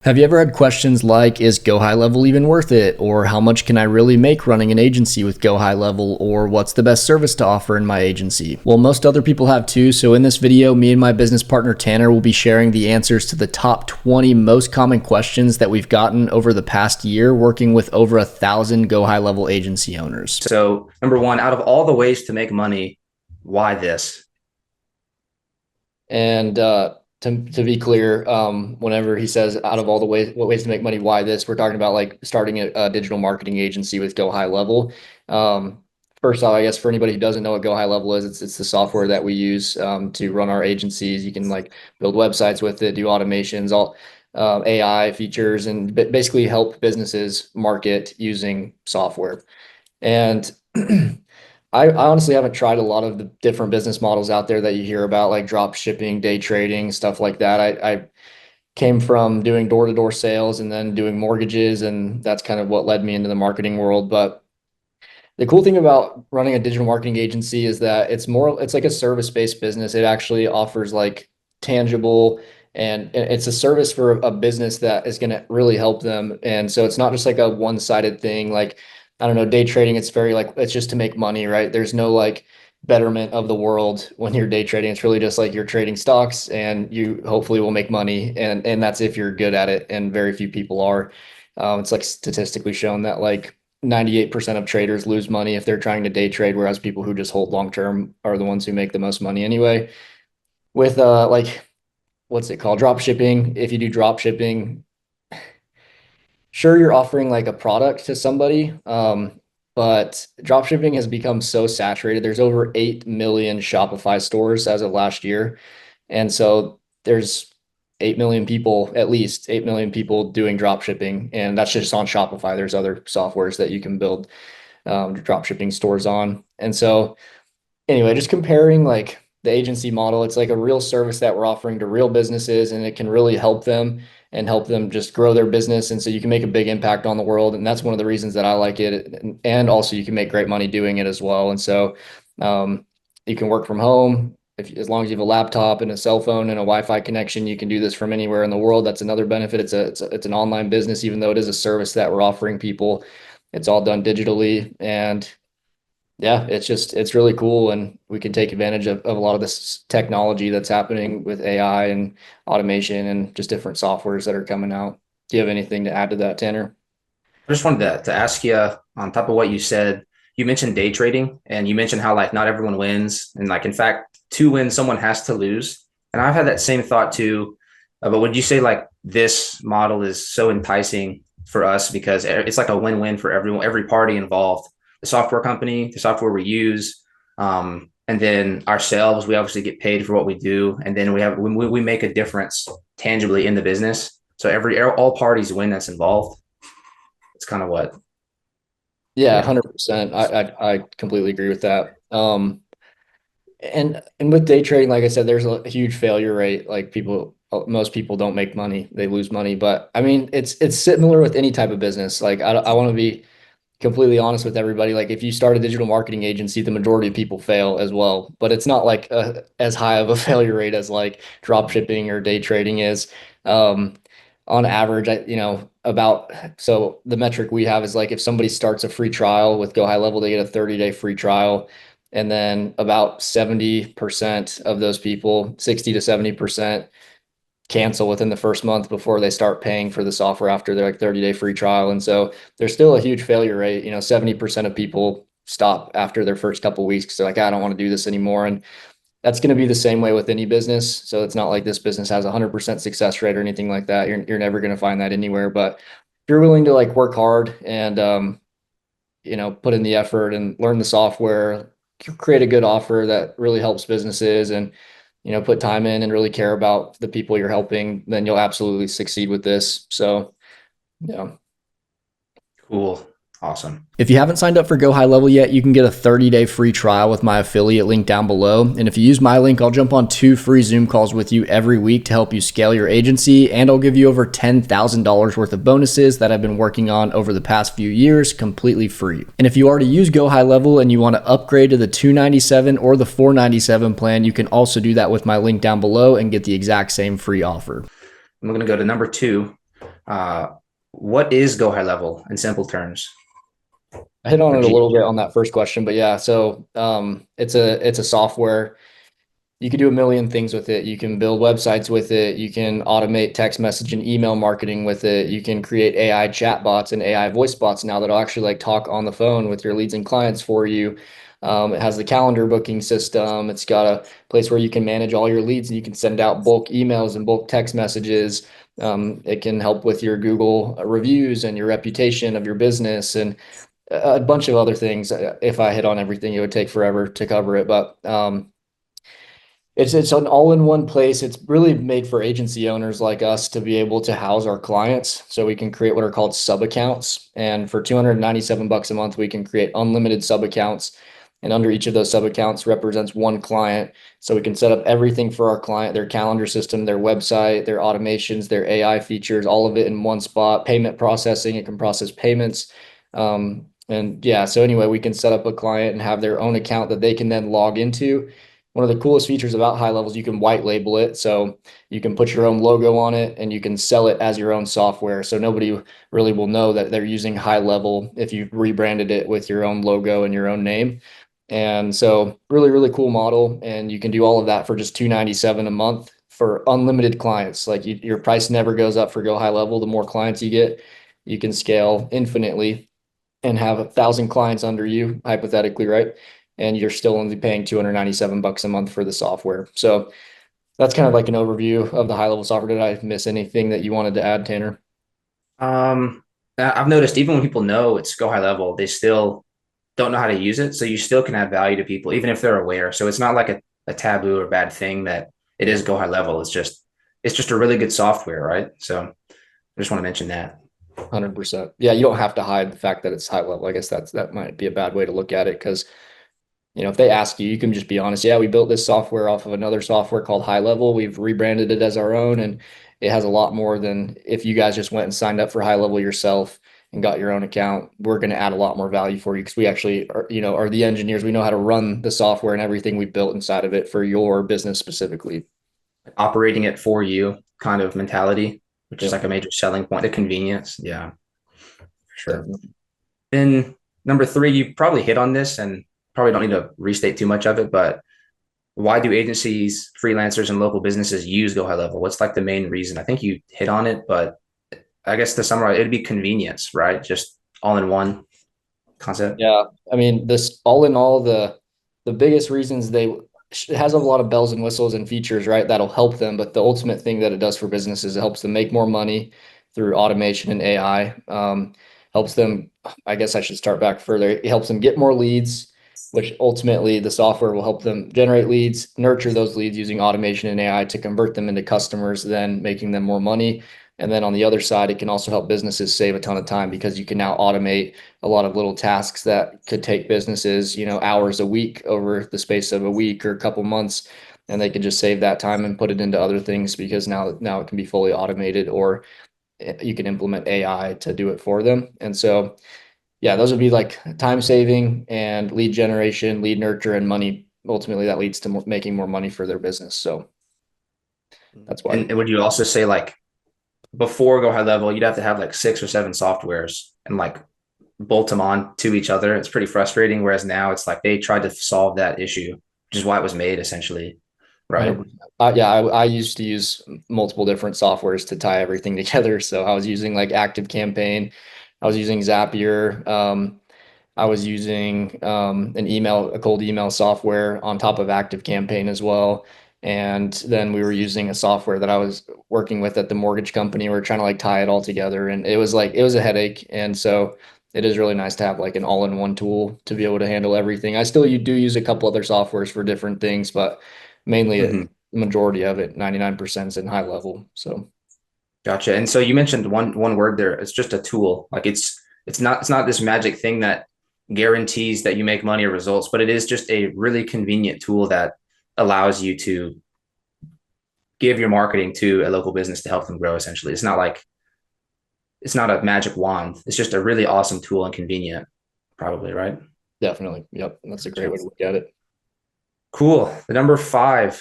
Have you ever had questions like, is GoHighLevel even worth it? Or how much can I really make running an agency with GoHighLevel? Or what's the best service to offer in my agency? Well, most other people have too. So in this video, me and my business partner, Tanner, will be sharing the answers to the top 20 most common questions that we've gotten over the past year working with over 1,000 GoHighLevel agency owners. So number one, out of all the ways to make money, why this? And to be clear, whenever he says out of all the ways to make money, why this, we're talking about like starting a digital marketing agency with GoHighLevel. First off, I guess for anybody who doesn't know what GoHighLevel is, it's the software that we use to run our agencies. You can like build websites with it, do automations, all AI features, and basically help businesses market using software. And I honestly haven't tried a lot of the different business models out there that you hear about, like drop shipping, day trading, stuff like that. I came from doing door-to-door sales and then doing mortgages, and that's kind of what led me into the marketing world. But the cool thing about running a digital marketing agency is that it's like a service-based business. It actually offers like tangible, and it's a service for a business that is going to really help them. And so it's not just like a one-sided thing. Like, I don't know, day trading, it's very like, it's just to make money, right? There's no like betterment of the world when you're day trading. It's really just like you're trading stocks and you hopefully will make money. And that's if you're good at it. And very few people are. It's like statistically shown that like 98% of traders lose money if they're trying to day trade, whereas people who just hold long term are the ones who make the most money anyway. With like what's it called? Drop shipping. If you do drop shipping, sure, you're offering like a product to somebody. But drop shipping has become so saturated. There's over 8 million Shopify stores as of last year. And so there's 8 million people, at least 8 million people doing drop shipping. And that's just on Shopify. There's other softwares that you can build drop shipping stores on. And so anyway, just comparing like the agency model, it's like a real service that we're offering to real businesses, and it can really help them and help them just grow their business. And so you can make a big impact on the world. And that's one of the reasons that I like it. And also you can make great money doing it as well. And so you can work from home. As long as you have a laptop and a cell phone and a Wi-Fi connection, you can do this from anywhere in the world. That's another benefit. It's an online business, even though it is a service that we're offering people. It's all done digitally, and yeah, it's really cool, and we can take advantage of a lot of this technology that's happening with AI and automation and just different softwares that are coming out. Do you have anything to add to that, Tanner? I just wanted to ask you on top of what you said, you mentioned day trading and you mentioned how like not everyone wins. And like, in fact, to win, someone has to lose. And I've had that same thought too. But would you say like this model is so enticing for us because it's like a win-win for everyone, every party involved, the software company, the software we use, and then ourselves, we obviously get paid for what we do. And then we make a difference tangibly in the business. So all parties win that's involved. It's kind of what, Yeah, yeah. 100%. I completely agree with that. And with day trading, like I said, there's a huge failure rate. Like most people don't make money; they lose money. But I mean, it's similar with any type of business. Like I want to be completely honest with everybody. Like if you start a digital marketing agency, the majority of people fail as well, but it's not like as high of a failure rate as like drop shipping or day trading is. Um, on average, so the metric we have is like if somebody starts a free trial with GoHighLevel, they get a 30-day free trial. And then about 70% of those people, 60 to 70%, cancel within the first month before they start paying for the software after their like 30-day free trial. And so there's still a huge failure rate. 70% of people stop after their first couple of weeks because they're like, I don't want to do this anymore. And that's going to be the same way with any business. So it's not like this business has 100% success rate or anything like that. You're never going to find that anywhere. But if you're willing to like work hard and put in the effort and learn the software, create a good offer that really helps businesses, and put time in and really care about the people you're helping, then you'll absolutely succeed with this. So, yeah. Cool. Awesome. If you haven't signed up for GoHighLevel yet, you can get a 30-day free trial with my affiliate link down below. And if you use my link, I'll jump on 2 free Zoom calls with you every week to help you scale your agency. And I'll give you over $10,000 worth of bonuses that I've been working on over the past few years completely free. And if you already use GoHighLevel and you want to upgrade to the $297 or the $497 plan, you can also do that with my link down below and get the exact same free offer. I'm going to go to number two. Uh, what is Go High Level in simple terms? I hit on Or it a G- little bit on that first question, but yeah, so it's a software. You can do a million things with it. You can build websites with it. You can automate text message and email marketing with it. You can create AI chatbots and AI voice bots now that'll actually like talk on the phone with your leads and clients for you. It has the calendar booking system. It's got a place where you can manage all your leads and you can send out bulk emails and bulk text messages. It can help with your Google reviews and your reputation of your business and a bunch of other things. If I hit on everything, it would take forever to cover it, but it's an all-in-one place. It's really made for agency owners like us to be able to house our clients. So we can create what are called sub accounts. And for 297 bucks a month, we can create unlimited sub accounts. And under each of those sub accounts represents one client. So we can set up everything for our client, their calendar system, their website, their automations, their AI features, all of it in one spot. Payment processing, it can process payments. And yeah, so anyway, we can set up a client and have their own account that they can then log into. One of the coolest features about HighLevel is you can white label it. So you can put your own logo on it and you can sell it as your own software. So nobody really will know that they're using HighLevel if you've rebranded it with your own logo and your own name. And so really, really cool model. And you can do all of that for just $297 a month for unlimited clients. Like your price never goes up for GoHighLevel. The more clients you get, you can scale infinitely and have 1,000 clients under you, hypothetically, right? And you're still only paying 297 bucks a month for the software. So that's kind of like an overview of the HighLevel software. Did I miss anything that you wanted to add, Tanner? Um, I've noticed even when people know it's Go High Level, they still don't know how to use it. So you still can add value to people, even if they're aware. So it's not like a taboo or bad thing that it is Go High Level. It's just a really good software, right? So I just want to mention that. 100%. Yeah, you don't have to hide the fact that it's high level. I guess that might be a bad way to look at it because if they ask you, you can just be honest. Yeah, we built this software off of another software called HighLevel. We've rebranded it as our own, and it has a lot more than if you guys just went and signed up for HighLevel yourself and got your own account. We're going to add a lot more value for you because we actually are the engineers. We know how to run the software and everything we built inside of it for your business specifically. Operating it for you kind of mentality, which is Yep, like a major selling point, the convenience. Yeah, for sure. definitely. Then number three, you probably hit on this and probably don't need to restate too much of it, but why do agencies, freelancers, and local businesses use Go High Level? What's like the main reason? I think you hit on it, but I guess to summarize, it'd be convenience, right? Just all in one concept. Yeah, I mean, this all in all, the biggest reasons it has a lot of bells and whistles and features, right? That'll help them, but the ultimate thing that it does for businesses, it helps them make more money through automation and AI. Helps them, I guess I should start back further. It helps them get more leads, which ultimately the software will help them generate leads, nurture those leads using automation and AI to convert them into customers, then making them more money. And then on the other side, it can also help businesses save a ton of time because you can now automate a lot of little tasks that could take businesses, hours a week over the space of a week or a couple months, and they can just save that time and put it into other things because now it can be fully automated or you can implement AI to do it for them. And so, yeah, those would be like time saving and lead generation, lead nurture, and money. Ultimately, that leads to making more money for their business. So that's why. And would you also say like before Go High Level, you'd have to have like 6 or 7 softwares and like bolt them on to each other. It's pretty frustrating. Whereas now it's like they tried to solve that issue, which is why it was made essentially. Right. 100%. Yeah, I used to use multiple different softwares to tie everything together. So I was using like Active Campaign, I was using Zapier, I was using a cold email software on top of Active Campaign as well. And then we were using a software that I was working with at the mortgage company. We are trying to like tie it all together, and it was a headache. And so it is really nice to have like an all-in-one tool to be able to handle everything. You do use a couple other softwares for different things, but mainly Mm-hmm. majority of it, 99% is in HighLevel. So Gotcha. And so you mentioned one word there. It's just a tool. Like it's not this magic thing that guarantees that you make money or results, but it is just a really convenient tool that allows you to give your marketing to a local business to help them grow. Essentially, it's not a magic wand. It's just a really awesome tool and convenient, probably, right? definitely, yep, that's a great Gotcha. way to look at it. Cool. The number 5,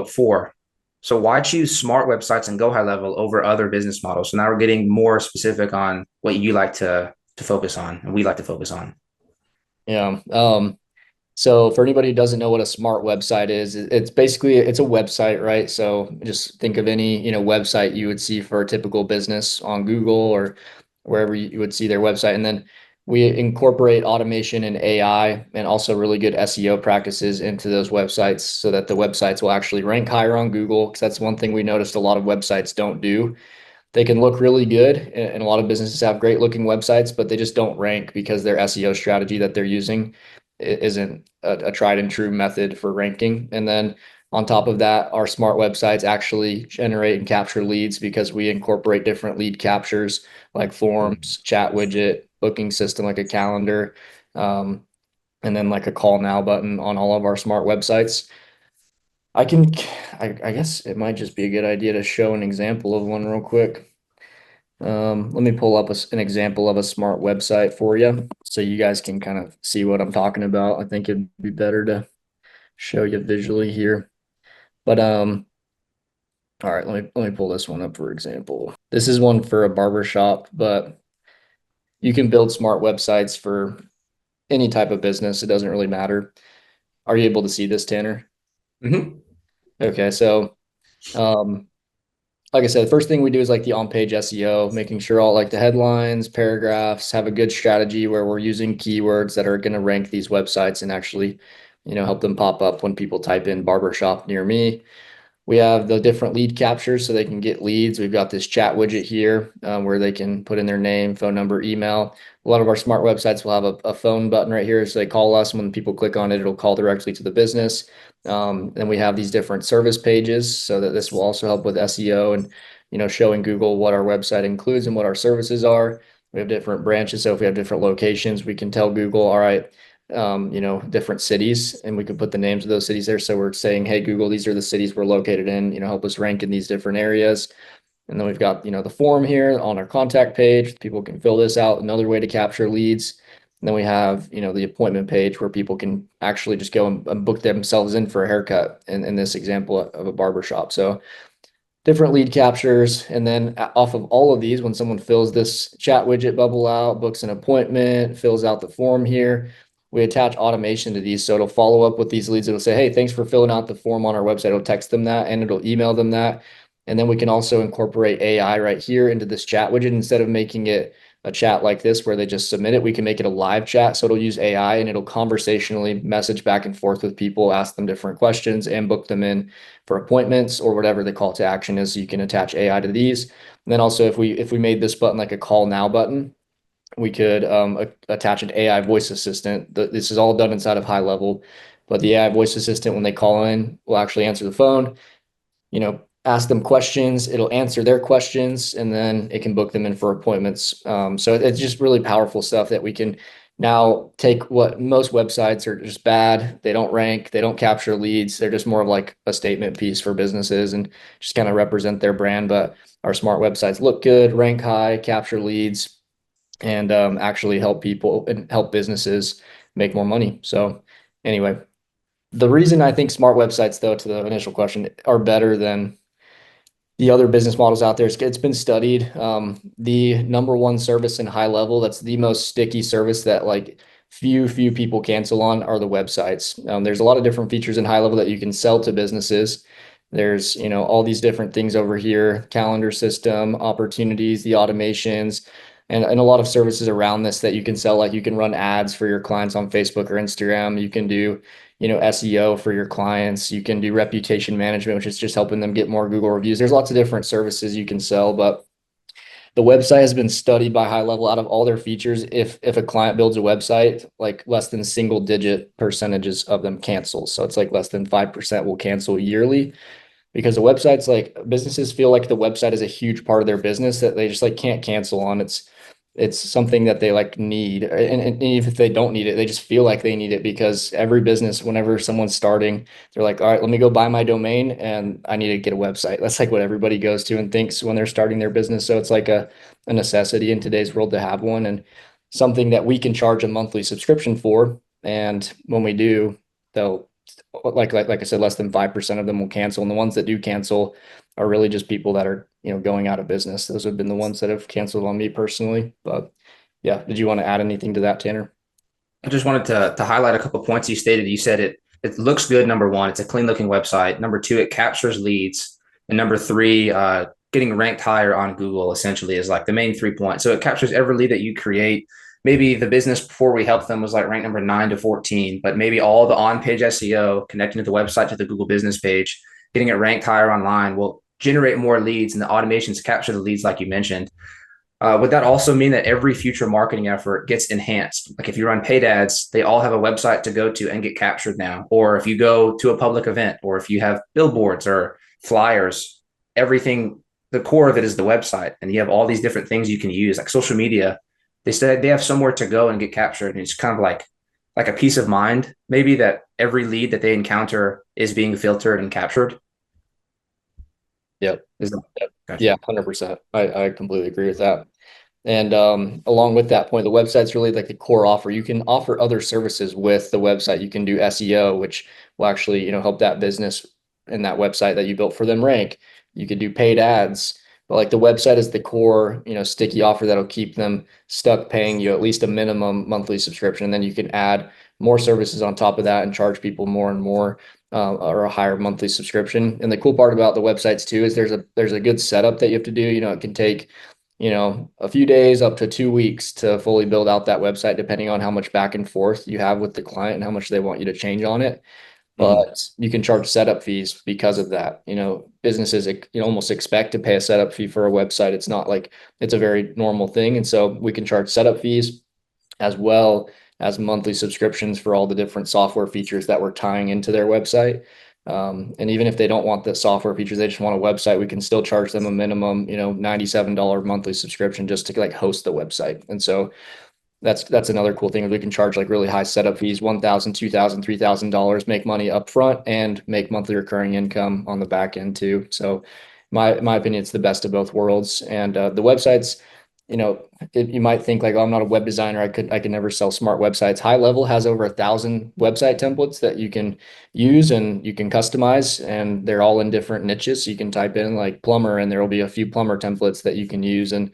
four. So why choose smart websites and go high level over other business models? So now we're getting more specific on what you like to focus on and we like to focus on. Yeah. So for anybody who doesn't know what a smart website is, it's basically it's a website, right? So just think of any, website you would see for a typical business on Google or wherever you would see their website. And then we incorporate automation and AI and also really good SEO practices into those websites so that the websites will actually rank higher on Google. Because that's one thing we noticed a lot of websites don't do. They can look really good, and a lot of businesses have great looking websites, but they just don't rank because their SEO strategy that they're using isn't a tried and true method for ranking. And then on top of that, our smart websites actually generate and capture leads because we incorporate different lead captures like forms, chat widget, booking system like a calendar, um, and then like a call now button on all of our smart websites. I can, I guess it might just be a good idea to show an example of one real quick. Let me pull up an example of a smart website for you so you guys can kind of see what I'm talking about. I think it'd be better to show you visually here. But all right, let me pull this one up for example. This is one for a barber shop, but you can build smart websites for any type of business. It doesn't really matter. Are you able to see this, Tanner? Mm-hmm. Okay, so um, like I said, the first thing we do is like the on-page SEO, making sure all like the headlines, paragraphs have a good strategy where we're using keywords that are going to rank these websites and actually, help them pop up when people type in barbershop near me. We have the different lead captures so they can get leads. We've got this chat widget here where they can put in their name, phone number, email. A lot of our smart websites will have a phone button right here. So they call us. When people click on it, it'll call directly to the business. And we have these different service pages so that this will also help with SEO and, showing Google what our website includes and what our services are. We have different branches. So if we have different locations, we can tell Google, all right, different cities, and we could put the names of those cities there. So we're saying, hey, Google, these are the cities we're located in, help us rank in these different areas. And then we've got, the form here on our contact page. People can fill this out. Another way to capture leads. And then we have, the appointment page where people can actually just go and book themselves in for a haircut in this example of a barber shop. So different lead captures. And then off of all of these, when someone fills this chat widget bubble out, books an appointment, fills out the form here, we attach automation to these. So it'll follow up with these leads. It'll say, hey, thanks for filling out the form on our website. It'll text them that and it'll email them that. And then we can also incorporate AI right here into this chat widget. Instead of making it a chat like this where they just submit it, we can make it a live chat. So it'll use AI and it'll conversationally message back and forth with people, ask them different questions and book them in for appointments or whatever the call to action is. So you can attach AI to these. And then also if we made this button like a call now button, we could attach an AI voice assistant. This is all done inside of HighLevel, but the AI voice assistant, when they call in, will actually answer the phone, ask them questions. It'll answer their questions, and then it can book them in for appointments. So it's just really powerful stuff that we can now take what most websites are just bad. They don't rank, they don't capture leads. They're just more of like a statement piece for businesses and just kind of represent their brand. But our smart websites look good, rank high, capture leads, and actually help people and help businesses make more money. So anyway, the reason I think smart websites, though, to the initial question, are better than the other business models out there, it's been studied. The number one service in HighLevel, that's the most sticky service that like few people cancel on, are the websites. There's a lot of different features in HighLevel that you can sell to businesses. There's, all these different things over here, calendar system, opportunities, the automations, and a lot of services around this that you can sell. Like you can run ads for your clients on Facebook or Instagram. You can do, SEO for your clients. You can do reputation management, which is just helping them get more Google reviews. There's lots of different services you can sell, but the website has been studied by HighLevel. Out of all their features, if a client builds a website, like less than single digit percentages of them cancel. So it's like less than 5% will cancel yearly, because the websites, like businesses feel like the website is a huge part of their business that they just like can't cancel on. It's something that they like need, and even if they don't need it, they just feel like they need it, because every business, whenever someone's starting, they're like, all right, let me go buy my domain and I need to get a website. That's like what everybody goes to and thinks when they're starting their business. So it's like a necessity in today's world to have one, and something that we can charge a monthly subscription for. And when we do, they'll like I said, less than 5% of them will cancel. And the ones that do cancel are really just people that are, going out of business. Those have been the ones that have canceled on me personally. But yeah, did you want to add anything to that, Tanner? I just wanted to highlight a couple of points you stated. You said it looks good. Number one, it's a clean looking website. Number two, it captures leads. And number three, getting ranked higher on Google essentially is like the main 3 points. So it captures every lead that you create. Maybe the business before we helped them was like ranked number 9 to 14, but maybe all the on-page SEO connecting to the website to the Google business page, getting it ranked higher online will generate more leads, and the automations capture the leads like you mentioned. Would that also mean that every future marketing effort gets enhanced? Like if you run paid ads, they all have a website to go to and get captured now. Or if you go to a public event, or if you have billboards or flyers, everything, the core of it is the website. And you have all these different things you can use, like social media. They said they have somewhere to go and get captured. And it's kind of like a peace of mind, maybe, that every lead that they encounter is being filtered and captured. Yep. Is that gotcha? Yeah, 100%. I completely agree with that. And along with that point, the website's really like the core offer. You can offer other services with the website. You can do SEO, which will actually, help that business and that website that you built for them rank. You could do paid ads, but like the website is the core, sticky offer that'll keep them stuck paying you at least a minimum monthly subscription. And then you can add more services on top of that and charge people more and more, or a higher monthly subscription. And the cool part about the websites too is there's a good setup that you have to do. It can take a few days up to 2 weeks to fully build out that website, depending on how much back and forth you have with the client and how much they want you to change on it. Mhm. But you can charge setup fees because of that. Businesses, almost expect to pay a setup fee for a website. It's not like it's a very normal thing. And so we can charge setup fees as well as monthly subscriptions for all the different software features that we're tying into their website. And even if they don't want the software features, they just want a website, we can still charge them a minimum, $97 monthly subscription just to like host the website. And so that's another cool thing. We can charge like really high setup fees, $1,000, $2,000, $3,000, make money up front and make monthly recurring income on the back end too. So my opinion, it's the best of both worlds. And the websites, you might think like, oh, I'm not a web designer. I could never sell smart websites. HighLevel has over 1,000 website templates that you can use and you can customize, and they're all in different niches. So you can type in like plumber, and there will be a few plumber templates that you can use. And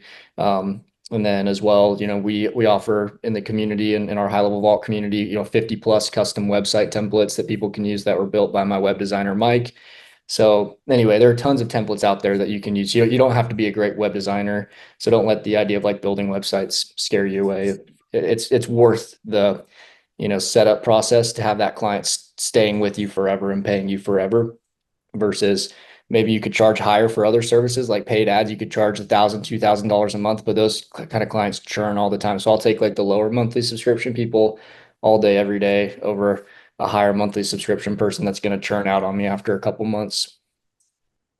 then as well, we offer in the community and in our HighLevel Vault community, 50 plus custom website templates that people can use that were built by my web designer, Mike. So anyway, there are tons of templates out there that you can use. You don't have to be a great web designer. So don't let the idea of like building websites scare you away. It's worth the, setup process to have that client staying with you forever and paying you forever, versus maybe you could charge higher for other services like paid ads. You could charge $1,000, $2,000 a month, but those kind of clients churn all the time. So I'll take like the lower monthly subscription people all day, every day over a higher monthly subscription person that's going to churn out on me after a couple months.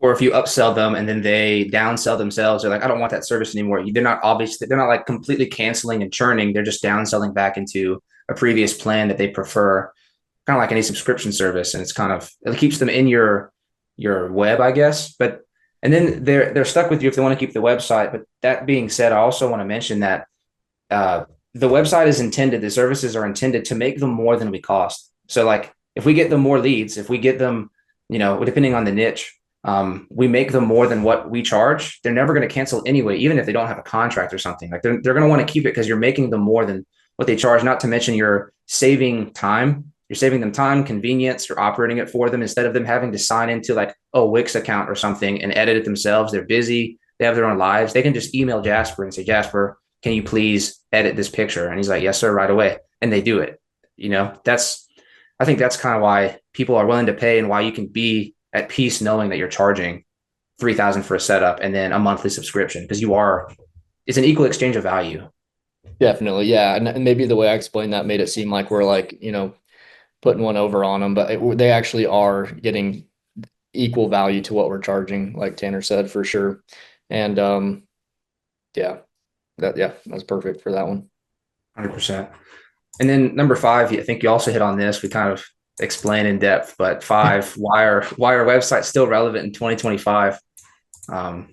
Or if you upsell them and then they downsell themselves, they're like, I don't want that service anymore. They're not obviously, they're not like completely canceling and churning. They're just downselling back into a previous plan that they prefer, kind of like any subscription service. And it's kind of, it keeps them in your web, I guess. But and then they're stuck with you if they want to keep the website. But that being said, I also want to mention that uh, the website is intended, the services are intended to make them more than we cost. So like if we get them more leads, if we get them, depending on the niche, we make them more than what we charge, they're never going to cancel anyway, even if they don't have a contract or something. Like they're going to want to keep it because you're making them more than what they charge, not to mention you're saving time. You're saving them time, convenience, you're operating it for them instead of them having to sign into like a Wix account or something and edit it themselves. They're busy. They have their own lives. They can just email Jasper and say, Jasper, can you please edit this picture? And he's like, yes, sir, right away. And they do it. I think that's kind of why people are willing to pay and why you can be at peace knowing that you're charging 3,000 for a setup and then a monthly subscription because it's an equal exchange of value. Definitely. Yeah. And maybe the way I explained that made it seem like we're like, putting one over on them, but they actually are getting equal value to what we're charging, like Tanner said, for sure. And yeah, that's perfect for that one. 100%. And then number five, I think you also hit on this. We kind of explain in depth, but five, why are websites still relevant in 2025? Um,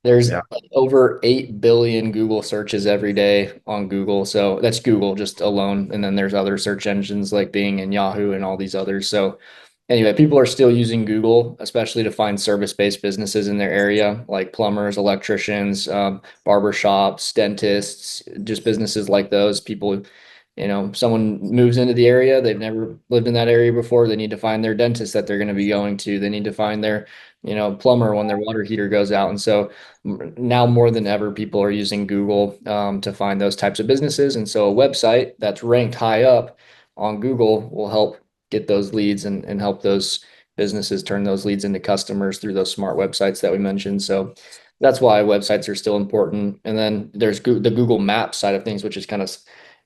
There's Yeah. over 8 billion Google searches every day on Google. So that's Google just alone. And then there's other search engines like Bing and Yahoo and all these others. So anyway, people are still using Google, especially to find service-based businesses in their area, like plumbers, electricians, barber shops, dentists, just businesses like those. People, someone moves into the area, they've never lived in that area before. They need to find their dentist that they're going to be going to. They need to find their, plumber when their water heater goes out. And so now more than ever, people are using Google to find those types of businesses. And so a website that's ranked high up on Google will help get those leads and help those businesses turn those leads into customers through those smart websites that we mentioned. So that's why websites are still important. And then there's the Google Maps side of things, which is kind of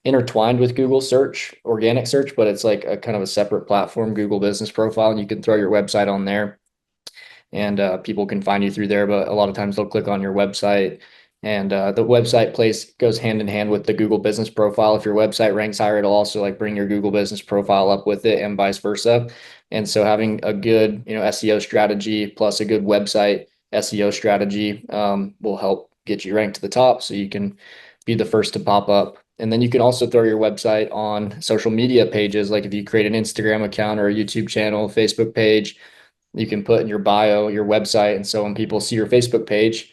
intertwined with Google search, organic search, but it's like a kind of a separate platform, Google Business Profile, and you can throw your website on there and people can find you through there. But a lot of times they'll click on your website, and the website place goes hand in hand with the Google Business Profile. If your website ranks higher, it'll also like bring your Google Business Profile up with it, and vice versa. And so having a good SEO strategy plus a good website SEO strategy will help get you ranked to the top, so you can be the first to pop up. And then you can also throw your website on social media pages. Like if you create an Instagram account or a YouTube channel, Facebook page, you can put in your bio your website. And so when people see your Facebook page,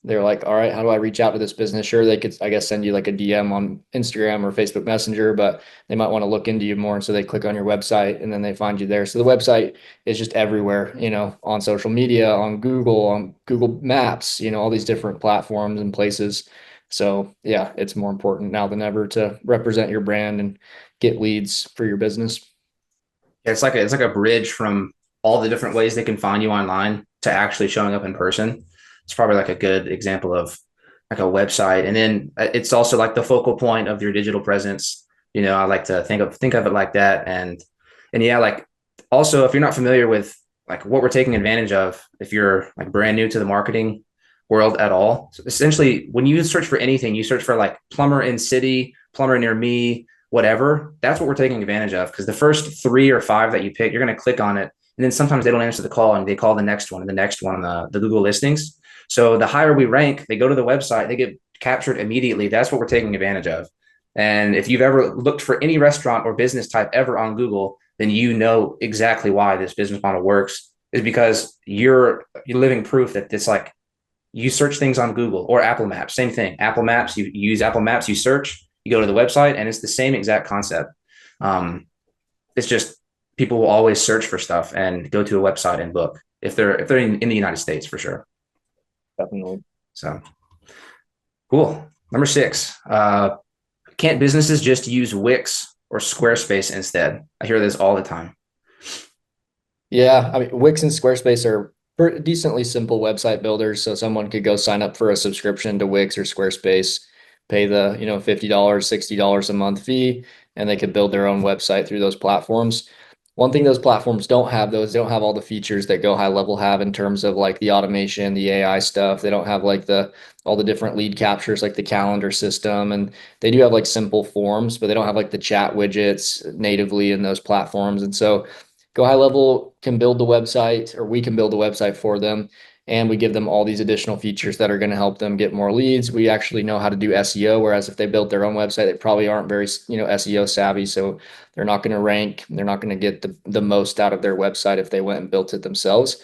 they're like, all right, how do I reach out to this business? Sure, they could, I guess, send you like a DM on Instagram or Facebook Messenger, but they might want to look into you more. And so they click on your website and then they find you there. So the website is just everywhere, on social media, on Google Maps, all these different platforms and places. So yeah, it's more important now than ever to represent your brand and get leads for your business. It's like a bridge from all the different ways they can find you online to actually showing up in person. It's probably like a good example of like a website. And then it's also like the focal point of your digital presence. I like to think of it like that. And yeah, like also if you're not familiar with like what we're taking advantage of, if you're like brand new to the marketing world at all, so essentially when you search for anything, you search for like plumber in city, plumber near me, whatever. That's what we're taking advantage of, because the first 3 or 5 that you pick, you're going to click on it. And then sometimes they don't answer the call and they call the next one and the next one on the Google listings. So the higher we rank, they go to the website, they get captured immediately. That's what we're taking advantage of. And if you've ever looked for any restaurant or business type ever on Google, then you know exactly why this business model works, is because you're living proof that it's like you search things on Google or Apple Maps, same thing. Apple Maps, you use Apple Maps, you search, you go to the website, and it's the same exact concept. Um, it's just people will always search for stuff and go to a website and book if they're in the United States for sure. Definitely. So cool. Number 6, can't businesses just use Wix or Squarespace instead? I hear this all the time. Yeah, I mean, Wix and Squarespace are decently simple website builders. So someone could go sign up for a subscription to Wix or Squarespace, pay the, $50, $60 a month fee, and they could build their own website through those platforms. One thing those platforms don't have, though, is they don't have all the features that GoHighLevel have in terms of like the automation, the AI stuff. They don't have like the all the different lead captures, like the calendar system, and they do have like simple forms, but they don't have like the chat widgets natively in those platforms. And so GoHighLevel can build the website, or we can build the website for them, and we give them all these additional features that are going to help them get more leads. We actually know how to do SEO, whereas if they built their own website, they probably aren't very, SEO savvy. So they're not going to rank. They're not going to get the most out of their website if they went and built it themselves.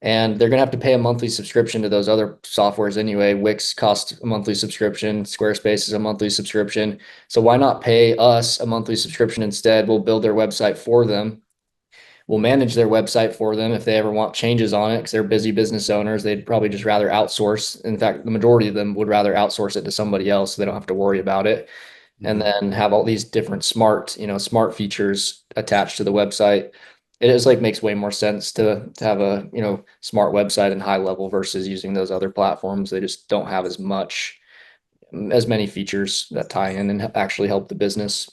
And they're going to have to pay a monthly subscription to those other softwares anyway. Wix costs a monthly subscription. Squarespace is a monthly subscription. So why not pay us a monthly subscription instead? We'll build their website for them. We'll manage their website for them if they ever want changes on it, because they're busy business owners. They'd probably just rather outsource. In fact, the majority of them would rather outsource it to somebody else so they don't have to worry about it. And Mhm. then have all these different smart features attached to the website. It is like makes way more sense to have a, smart website and HighLevel versus using those other platforms. They just don't have as many features that tie in and actually help the business.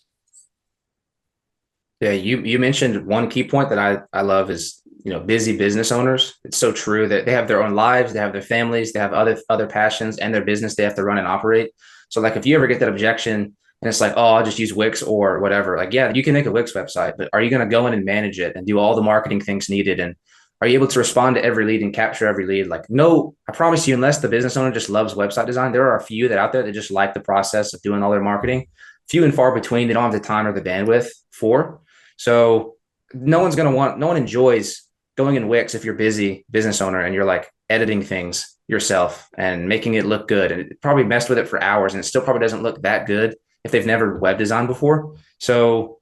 Yeah, you mentioned one key point that I love is, busy business owners. It's so true that they have their own lives, they have their families, they have other passions and their business they have to run and operate. So like if you ever get that objection and it's like, oh, I'll just use Wix or whatever, like yeah, you can make a Wix website, but are you going to go in and manage it and do all the marketing things needed? And are you able to respond to every lead and capture every lead? Like, no, I promise you, unless the business owner just loves website design, there are a few that out there that just like the process of doing all their marketing. Few and far between, they don't have the time or the bandwidth for. So no one enjoys going in Wix if you're busy business owner and you're like editing things yourself and making it look good. And it probably messed with it for hours and it still probably doesn't look that good if they've never web designed before. So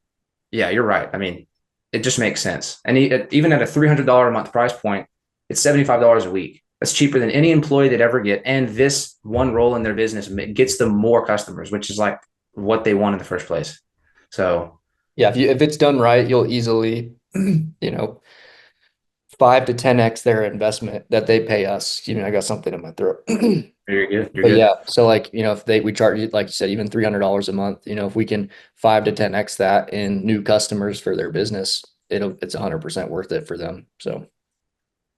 yeah, you're right. I mean, it just makes sense. And even at a $300 a month price point, it's $75 a week. That's cheaper than any employee they'd ever get. And this one role in their business gets them more customers, which is like what they want in the first place. So Yeah, if it's done right, you'll easily, 5 to 10x their investment that they pay us. I got something in my throat. you're good. You're But good. yeah, so like, if we charge you, like you said, even $300 a month, if we can 5 to 10x that in new customers for their business, it's 100% worth it for them. So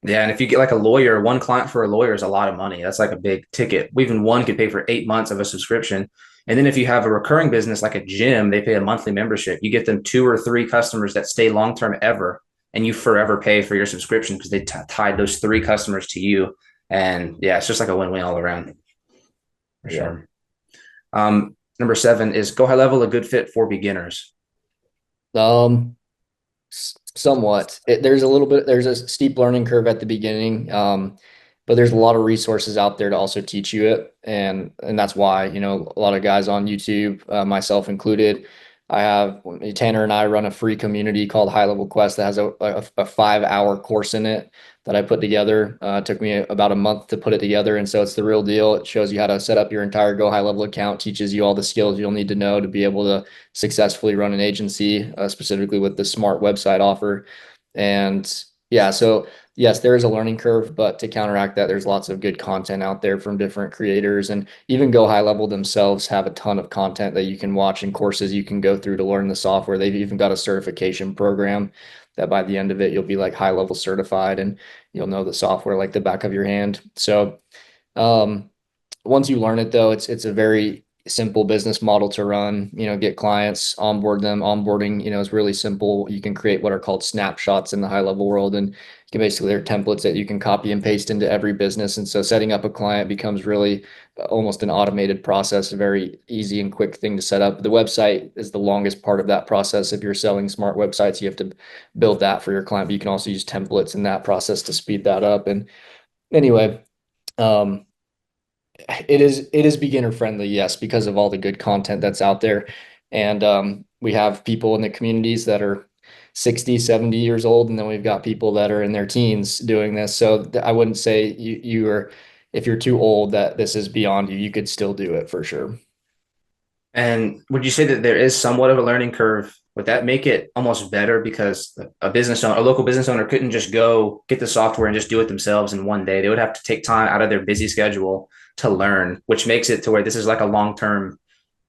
Yeah, and if you get like a lawyer, one client for a lawyer is a lot of money. That's like a big ticket. Even one could pay for 8 months of a subscription. And then if you have a recurring business like a gym, they pay a monthly membership. You get them 2 or 3 customers that stay long term ever, and you forever pay for your subscription because they tied those 3 customers to you. And yeah, it's just like a win win all around for yeah. sure. Number 7 is go high level, a good fit for beginners. Um, Somewhat. There's a steep learning curve at the beginning. But there's a lot of resources out there to also teach you it. And that's why, a lot of guys on YouTube, myself included, I have Tanner and I run a free community called HighLevel Quest that has a 5 hour course in it that I put together. It took me about a month to put it together. And so it's the real deal. It shows you how to set up your entire GoHighLevel account, teaches you all the skills you'll need to know to be able to successfully run an agency, specifically with the smart website offer. And yeah, so yes, there is a learning curve, but to counteract that, there's lots of good content out there from different creators, and even GoHighLevel themselves have a ton of content that you can watch and courses you can go through to learn the software. They've even got a certification program that by the end of it, you'll be like high level certified and you'll know the software like the back of your hand. So, um, once you learn it though, it's a very simple business model to run, get clients, onboard them. Onboarding, is really simple. You can create what are called snapshots in the HighLevel world. And you can basically, they're templates that you can copy and paste into every business. And so setting up a client becomes really almost an automated process, a very easy and quick thing to set up. The website is the longest part of that process. If you're selling smart websites, you have to build that for your client, but you can also use templates in that process to speed that up. And anyway, um, it is beginner friendly, yes, because of all the good content that's out there. And we have people in the communities that are 60, 70 years old, and then we've got people that are in their teens doing this. So I wouldn't say you are, if you're too old, that this is beyond you. You could still do it for sure. And would you say that there is somewhat of a learning curve? Would that make it almost better because a local business owner couldn't just go get the software and just do it themselves in one day? They would have to take time out of their busy schedule to learn, which makes it to where this is like a long-term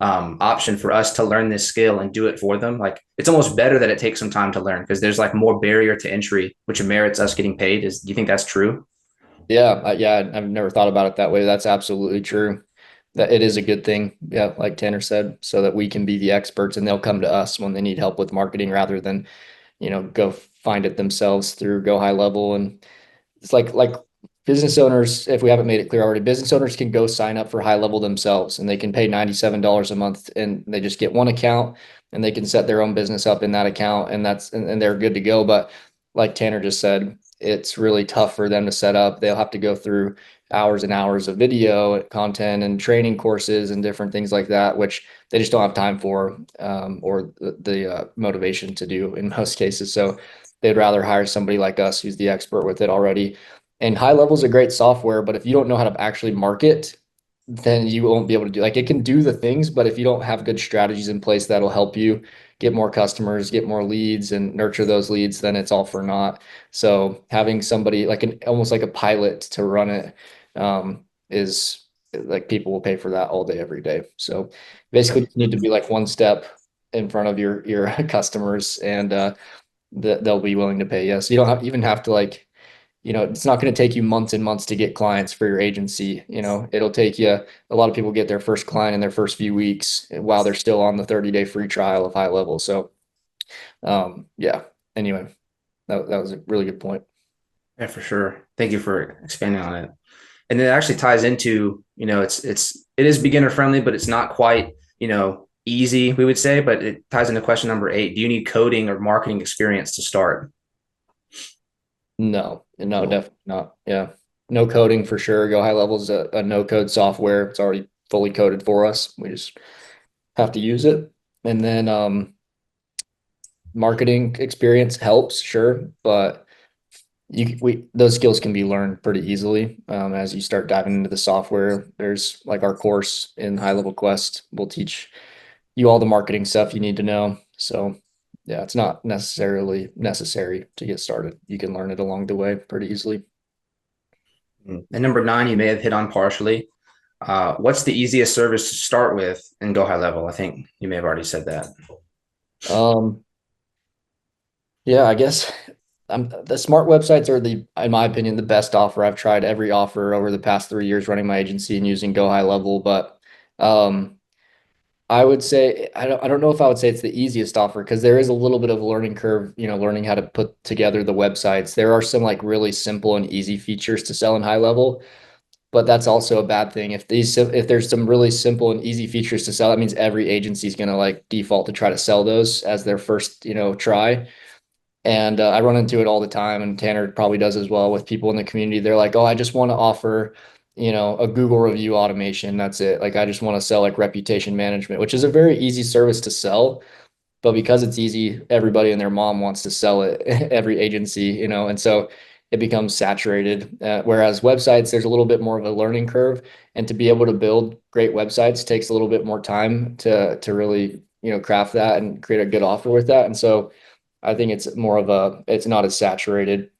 option for us to learn this skill and do it for them. Like it's almost better that it takes some time to learn because there's like more barrier to entry, which merits us getting paid. Do you think that's true? Yeah, yeah, I've never thought about it that way. That's absolutely true. That it is a good thing. Yeah, like Tanner said, so that we can be the experts and they'll come to us when they need help with marketing rather than, go find it themselves through Go High Level. And it's like business owners, if we haven't made it clear already, business owners can go sign up for HighLevel themselves and they can pay $97 a month and they just get one account and they can set their own business up in that account and they're good to go. But like Tanner just said, it's really tough for them to set up. They'll have to go through hours and hours of video content and training courses and different things like that, which they just don't have time for, or the motivation to do in most cases. So they'd rather hire somebody like us who's the expert with it already. And HighLevel is a great software, but if you don't know how to actually market, then you won't be able to do, like, it can do the things, but if you don't have good strategies in place that'll help you get more customers, get more leads and nurture those leads, then it's all for naught. So having somebody like almost like a pilot to run it, is like people will pay for that all day, every day. So basically Yep. you need to be like one step in front of your customers and they'll be willing to pay. Yes. You don't even have to like, it's not going to take you months and months to get clients for your agency. It'll take you, a lot of people get their first client in their first few weeks while they're still on the 30-day free trial of HighLevel. So, yeah, anyway, that was a really good point. Yeah, for sure. Thank you for expanding on it. And it actually ties into, it is beginner friendly, but it's not quite, easy, we would say, but it ties into question number 8. Do you need coding or marketing experience to start? No, no, Cool. definitely not. Yeah. No coding for sure. Go High Level is a no code software. It's already fully coded for us. We just have to use it. And then marketing experience helps, sure, but we those skills can be learned pretty easily as you start diving into the software. There's like our course in HighLevel Quest will teach you all the marketing stuff you need to know. So yeah, it's not necessarily necessary to get started. You can learn it along the way pretty easily. And number 9, you may have hit on partially. What's the easiest service to start with and go high level? I think you may have already said that. Um, yeah, I guess the smart websites are in my opinion, the best offer. I've tried every offer over the past 3 years running my agency and using Go High Level, but um, I would say I don't know if I would say it's the easiest offer because there is a little bit of a learning curve, learning how to put together the websites. There are some like really simple and easy features to sell in High Level, but that's also a bad thing. If there's some really simple and easy features to sell, that means every agency is going to like default to try to sell those as their first, try. And I run into it all the time, and Tanner probably does as well with people in the community. They're like, "Oh, I just want to offer, a Google review automation. That's it. Like, I just want to sell like reputation management, which is a very easy service to sell. But because it's easy, everybody and their mom wants to sell it, every agency, and so it becomes saturated. Whereas websites, there's a little bit more of a learning curve, and to be able to build great websites takes a little bit more time to really, craft that and create a good offer with that. And so I think it's not a saturated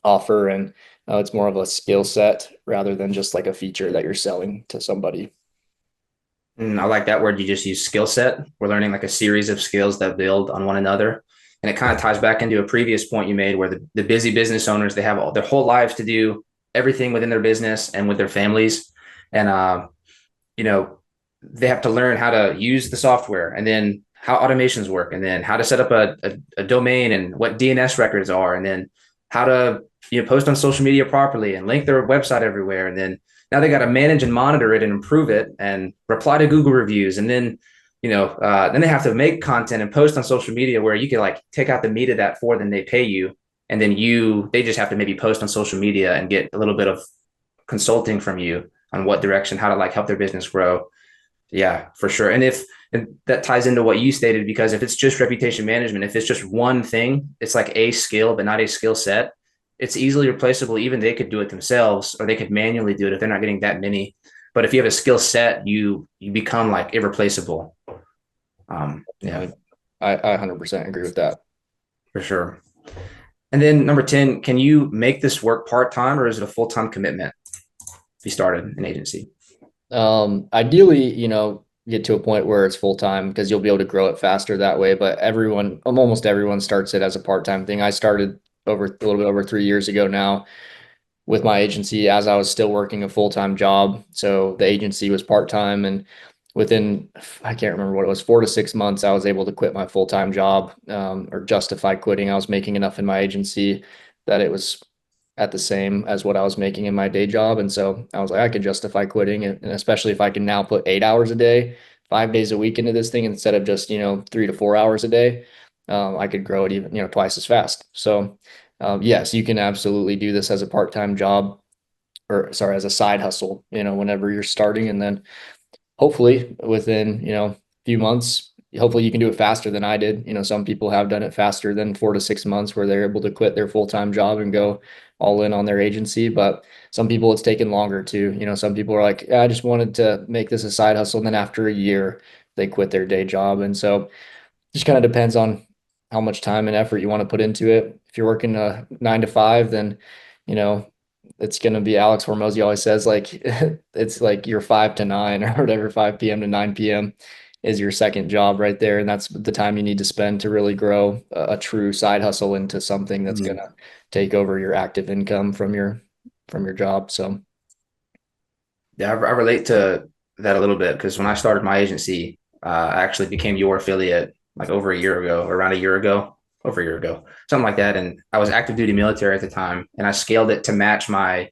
offer, and it's more of a skill set rather than just like a feature that you're selling to somebody. And I like that word you just used, skill set. We're learning like a series of skills that build on one another. And it kind of ties back into a previous point you made where the busy business owners, they have all their whole lives to do everything within their business and with their families. And, you know, they have to learn how to use the software and then how automations work and then how to set up a domain and what DNS records are and then how to post on social media properly and link their website everywhere and then now they got to manage and monitor it and improve it and reply to Google reviews and then then they have to make content and post on social media where you can like take out the meat of that for them, they pay you and then they just have to maybe post on social media and get a little bit of consulting from you on what direction how to like help their business grow. Yeah, for sure. And that ties into what you stated, because if it's just reputation management, if it's just one thing, it's like a skill, but not a skill set, it's easily replaceable. Even they could do it themselves or they could manually do it if they're not getting that many. But if you have a skill set, you become like irreplaceable. Yeah, I, I 100% agree with that. for sure. And then number 10, can you make this work part-time or is it a full-time commitment if you started an agency? Ideally, get to a point where it's full time because you'll be able to grow it faster that way. But almost everyone starts it as a part-time thing. I started over a little bit over 3 years ago now with my agency as I was still working a full-time job. So the agency was part-time, and within, I can't remember what it was, 4 to 6 months, I was able to quit my full-time job, or justify quitting. I was making enough in my agency that it was at the same as what I was making in my day job. And so I was like, I could justify quitting, and especially if I can now put 8 hours a day, 5 days a week into this thing instead of just, 3 to 4 hours a day. I could grow it even, twice as fast. So yes, you can absolutely do this as a part-time job, or sorry, as a side hustle, whenever you're starting. And then hopefully within, a few months, hopefully you can do it faster than I did. Some people have done it faster than 4 to 6 months where they're able to quit their full-time job and go all in on their agency. But some people it's taken longer too. Some people are like, yeah, I just wanted to make this a side hustle. And then after a year, they quit their day job. And so just kind of depends on how much time and effort you want to put into it. If you're working a 9 to 5, then you know it's going to be Alex Hormozy always says like it's like your 5 to 9 or whatever, 5 p.m. to 9 p.m. is your second job right there, and that's the time you need to spend to really grow a true side hustle into something that's going Mhm. to take over your active income from your job. So Yeah, I relate to that a little bit because when I started my agency, I actually became your affiliate like over a year ago, around a year ago. over a year ago, something like that. And I was active duty military at the time, and I scaled it to match my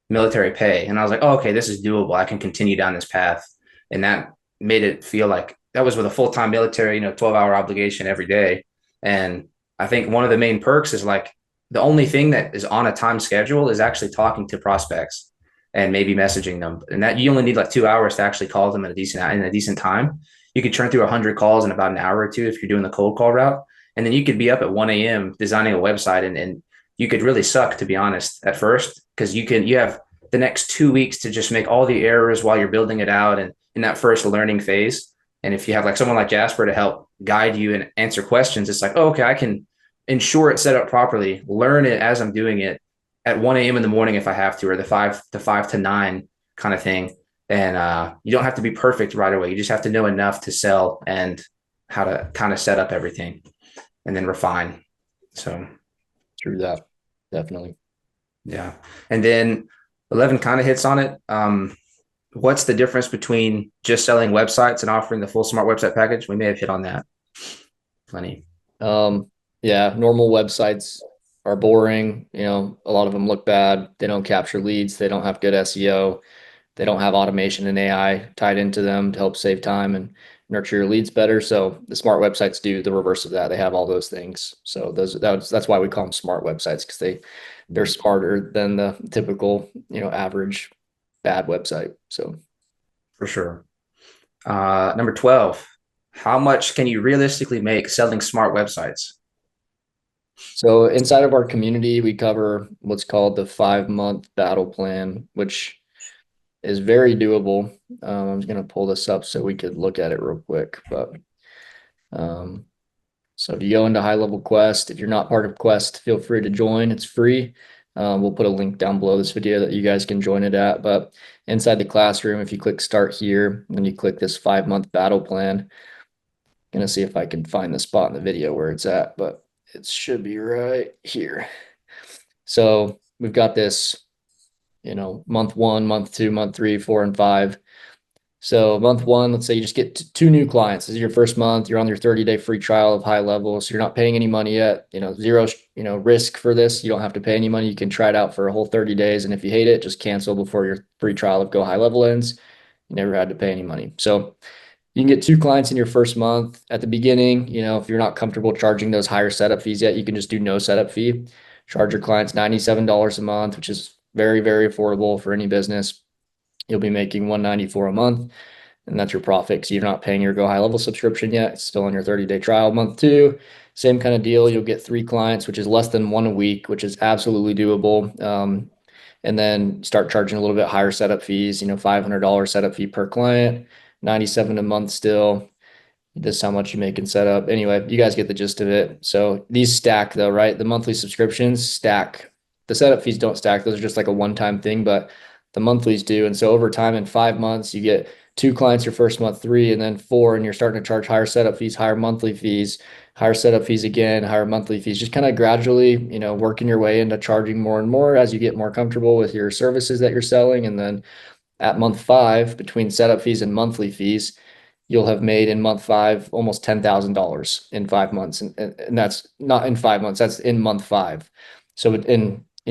military pay. And I was like, oh, okay, this is doable. I can continue down this path. And that made it feel like that was with a full time military, 12-hour obligation every day. And I think one of the main perks is like the only thing that is on a time schedule is actually talking to prospects and maybe messaging them. And that you only need like 2 hours to actually call them in a decent time. You could churn through 100 calls in about an hour or two if you're doing the cold call route. And then you could be up at 1 a.m. designing a website, and you could really suck, to be honest, at first, because you have the next 2 weeks to just make all the errors while you're building it out and in that first learning phase. And if you have like someone like Jasper to help guide you and answer questions, it's like, oh, okay, I can ensure it's set up properly, learn it as I'm doing it at 1 a.m. in the morning if I have to, or the 5 to 9 kind of thing. And you don't have to be perfect right away. You just have to know enough to sell and how to kind of set up everything and then refine. So, Through that. Definitely. yeah. And then 11 kind of hits on it. What's the difference between just selling websites and offering the full smart website package? We may have hit on that plenty. Um, yeah, normal websites are boring. You know, a lot of them look bad. They don't capture leads. They don't have good SEO. They don't have automation and AI tied into them to help save time and nurture your leads better. So the smart websites do the reverse of that. They have all those things. So that's why we call them smart websites, because they're smarter than the typical, average bad website. So For sure. Number 12, how much can you realistically make selling smart websites? inside of our community, we cover what's called the 5-month battle plan, which is very doable. I'm just gonna pull this up so we could look at it real quick. But um, so if you go into HighLevel Quest, if you're not part of Quest, feel free to join. It's free. We'll put a link down below this video that you guys can join it at. But inside the classroom, if you click start here, and you click this 5-month battle plan, gonna see if I can find the spot in the video where it's at, but it should be right here. So we've got this, month 1, month 2, month 3, 4, and 5. So month 1, let's say you just get 2 new clients. This is your first month. You're on your 30-day free trial of HighLevel. So you're not paying any money yet. Zero, risk for this. You don't have to pay any money. You can try it out for a whole 30 days. And if you hate it, just cancel before your free trial of GoHighLevel ends. You never had to pay any money. So you can get 2 clients in your first month. At the beginning, if you're not comfortable charging those higher setup fees yet, you can just do no setup fee. Charge your clients $97 a month, which is very, very affordable for any business. You'll be making $194 a month, and that's your profit because you're not paying your GoHighLevel subscription yet. It's still on your 30-day trial. Month 2, same kind of deal. You'll get 3 clients, which is less than 1 a week, which is absolutely doable. And then start charging a little bit higher setup fees, $500 setup fee per client, 97 a month still. This is how much you make in setup. Anyway, you guys get the gist of it. So these stack though, right? The monthly subscriptions stack. The setup fees don't stack. Those are just like a one-time thing, but the monthlies do. And so over time, in 5 months, you get 2 clients your first month, 3, and then 4, and you're starting to charge higher setup fees, higher monthly fees, higher setup fees again, higher monthly fees, just kind of gradually, working your way into charging more and more as you get more comfortable with your services that you're selling. And then at month 5, between setup fees and monthly fees, you'll have made in month 5 almost $10,000 in 5 months. And that's not in 5 months, that's in month 5. So